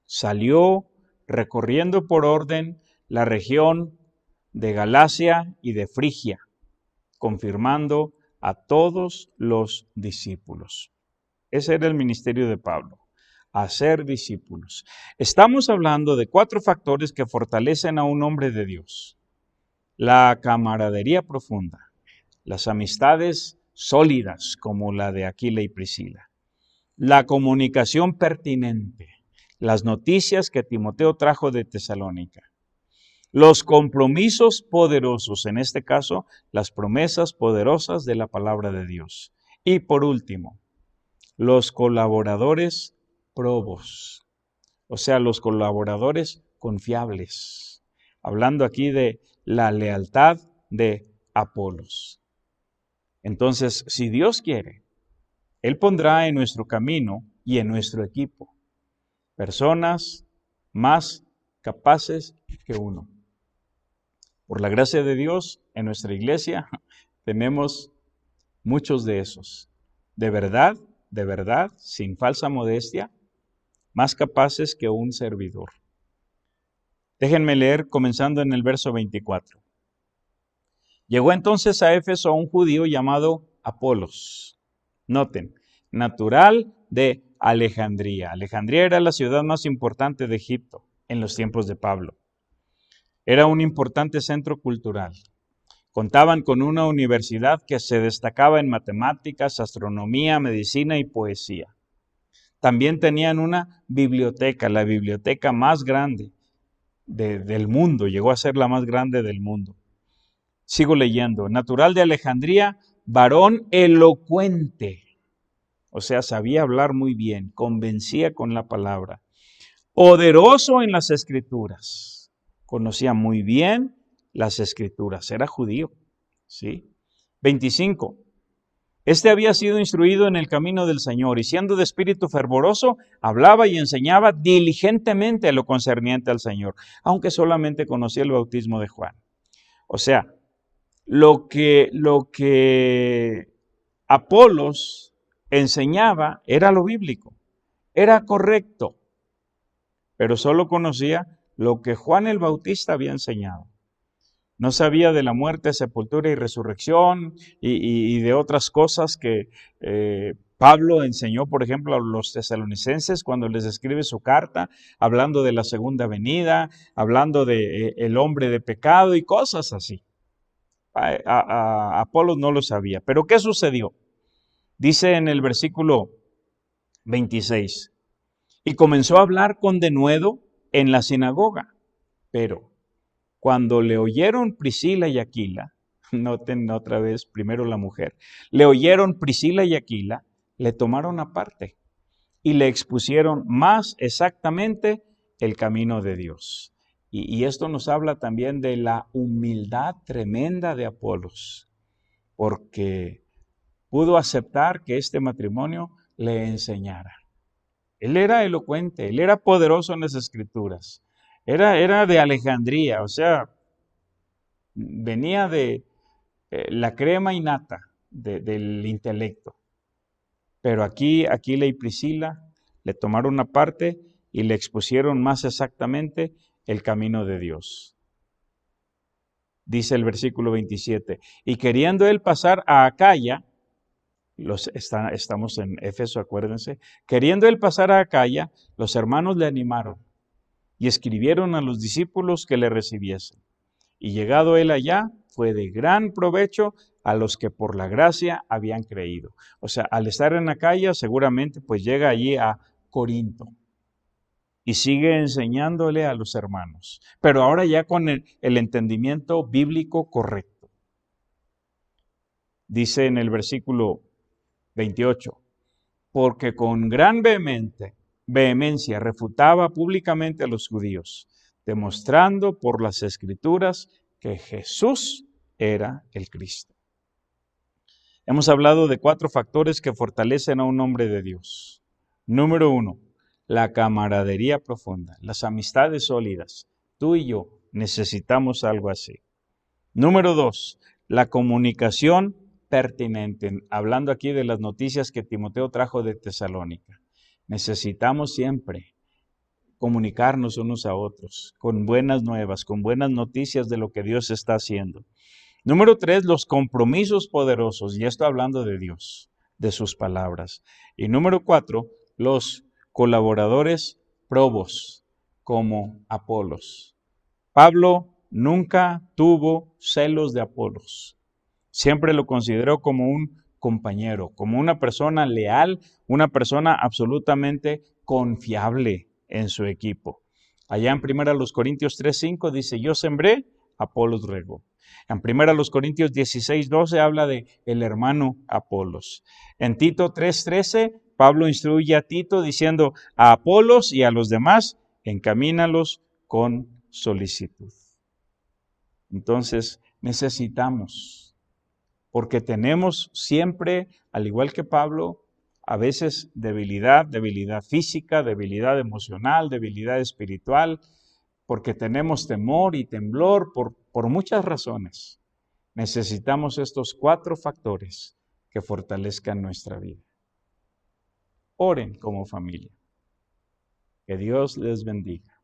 salió recorriendo por orden la región de Galacia y de Frigia, confirmando a todos los discípulos. Ese era el ministerio de Pablo, hacer discípulos. Estamos hablando de 4 factores que fortalecen a un hombre de Dios. La camaradería profunda, las amistades sólidas como la de Aquila y Priscila, la comunicación pertinente, las noticias que Timoteo trajo de Tesalónica, los compromisos poderosos, en este caso, las promesas poderosas de la palabra de Dios. Y por último, los colaboradores probos, o sea, los colaboradores confiables. Hablando aquí de la lealtad de Apolos. Entonces, si Dios quiere, Él pondrá en nuestro camino y en nuestro equipo personas más capaces que uno. Por la gracia de Dios, en nuestra iglesia tenemos muchos de esos. De verdad, sin falsa modestia, más capaces que un servidor. Déjenme leer comenzando en el verso 24. Llegó entonces a Éfeso un judío llamado Apolos. Noten, natural de Alejandría. Alejandría era la ciudad más importante de Egipto en los tiempos de Pablo. Era un importante centro cultural. Contaban con una universidad que se destacaba en matemáticas, astronomía, medicina y poesía. También tenían una biblioteca, la biblioteca más grande del mundo, llegó a ser la más grande del mundo. Sigo leyendo. Natural de Alejandría, varón elocuente. O sea, sabía hablar muy bien, convencía con la palabra. Poderoso en las Escrituras. Conocía muy bien las Escrituras. Era judío. ¿Sí? 25. Este había sido instruido en el camino del Señor y siendo de espíritu fervoroso, hablaba y enseñaba diligentemente a lo concerniente al Señor, aunque solamente conocía el bautismo de Juan. O sea, lo que Apolos enseñaba era lo bíblico, era correcto, pero solo conocía lo que Juan el Bautista había enseñado. No sabía de la muerte, sepultura y resurrección y de otras cosas que Pablo enseñó, por ejemplo, a los tesalonicenses cuando les escribe su carta, hablando de la segunda venida, hablando de el hombre de pecado y cosas así. Apolos no lo sabía. Pero ¿qué sucedió? Dice en el versículo 26, y comenzó a hablar con denuedo en la sinagoga, pero cuando le oyeron Priscila y Aquila, noten otra vez, primero la mujer, le oyeron Priscila y Aquila, le tomaron aparte y le expusieron más exactamente el camino de Dios. Y esto nos habla también de la humildad tremenda de Apolos, porque pudo aceptar que este matrimonio le enseñara. Él era elocuente, él era poderoso en las Escrituras. Era de Alejandría, o sea, venía de la crema innata del intelecto. Pero aquí Aquila y Priscila le tomaron aparte y le expusieron más exactamente el camino de Dios. Dice el versículo 27, y queriendo él pasar a Acaya, estamos en Éfeso, acuérdense, queriendo él pasar a Acaya, los hermanos le animaron y escribieron a los discípulos que le recibiesen. Y llegado él allá, fue de gran provecho a los que por la gracia habían creído. O sea, al estar en Acaya, seguramente pues llega allí a Corinto y sigue enseñándole a los hermanos, pero ahora ya con el entendimiento bíblico correcto. Dice en el versículo 28, porque con gran vehemencia refutaba públicamente a los judíos, demostrando por las Escrituras que Jesús era el Cristo. Hemos hablado de 4 factores que fortalecen a un hombre de Dios. Número 1, la camaradería profunda, las amistades sólidas. Tú y yo necesitamos algo así. Número 2, la comunicación pertinente. Hablando aquí de las noticias que Timoteo trajo de Tesalónica. Necesitamos siempre comunicarnos unos a otros con buenas nuevas, con buenas noticias de lo que Dios está haciendo. Número 3, los compromisos poderosos, y esto hablando de Dios, de sus palabras. Y número 4, los colaboradores probos, como Apolos. Pablo nunca tuvo celos de Apolos. Siempre lo consideró como un compañero, como una persona leal, una persona absolutamente confiable en su equipo. Allá en 1 Corintios 3:5 dice, yo sembré, Apolos regó. En 1 Corintios 16:12 habla de el hermano Apolos. En Tito 3:13, Pablo instruye a Tito diciendo, a Apolos y a los demás, encamínalos con solicitud. Entonces, necesitamos, porque tenemos siempre, al igual que Pablo, a veces debilidad física, debilidad emocional, debilidad espiritual, porque tenemos temor y temblor por muchas razones. Necesitamos estos 4 factores que fortalezcan nuestra vida. Oren como familia. Que Dios les bendiga.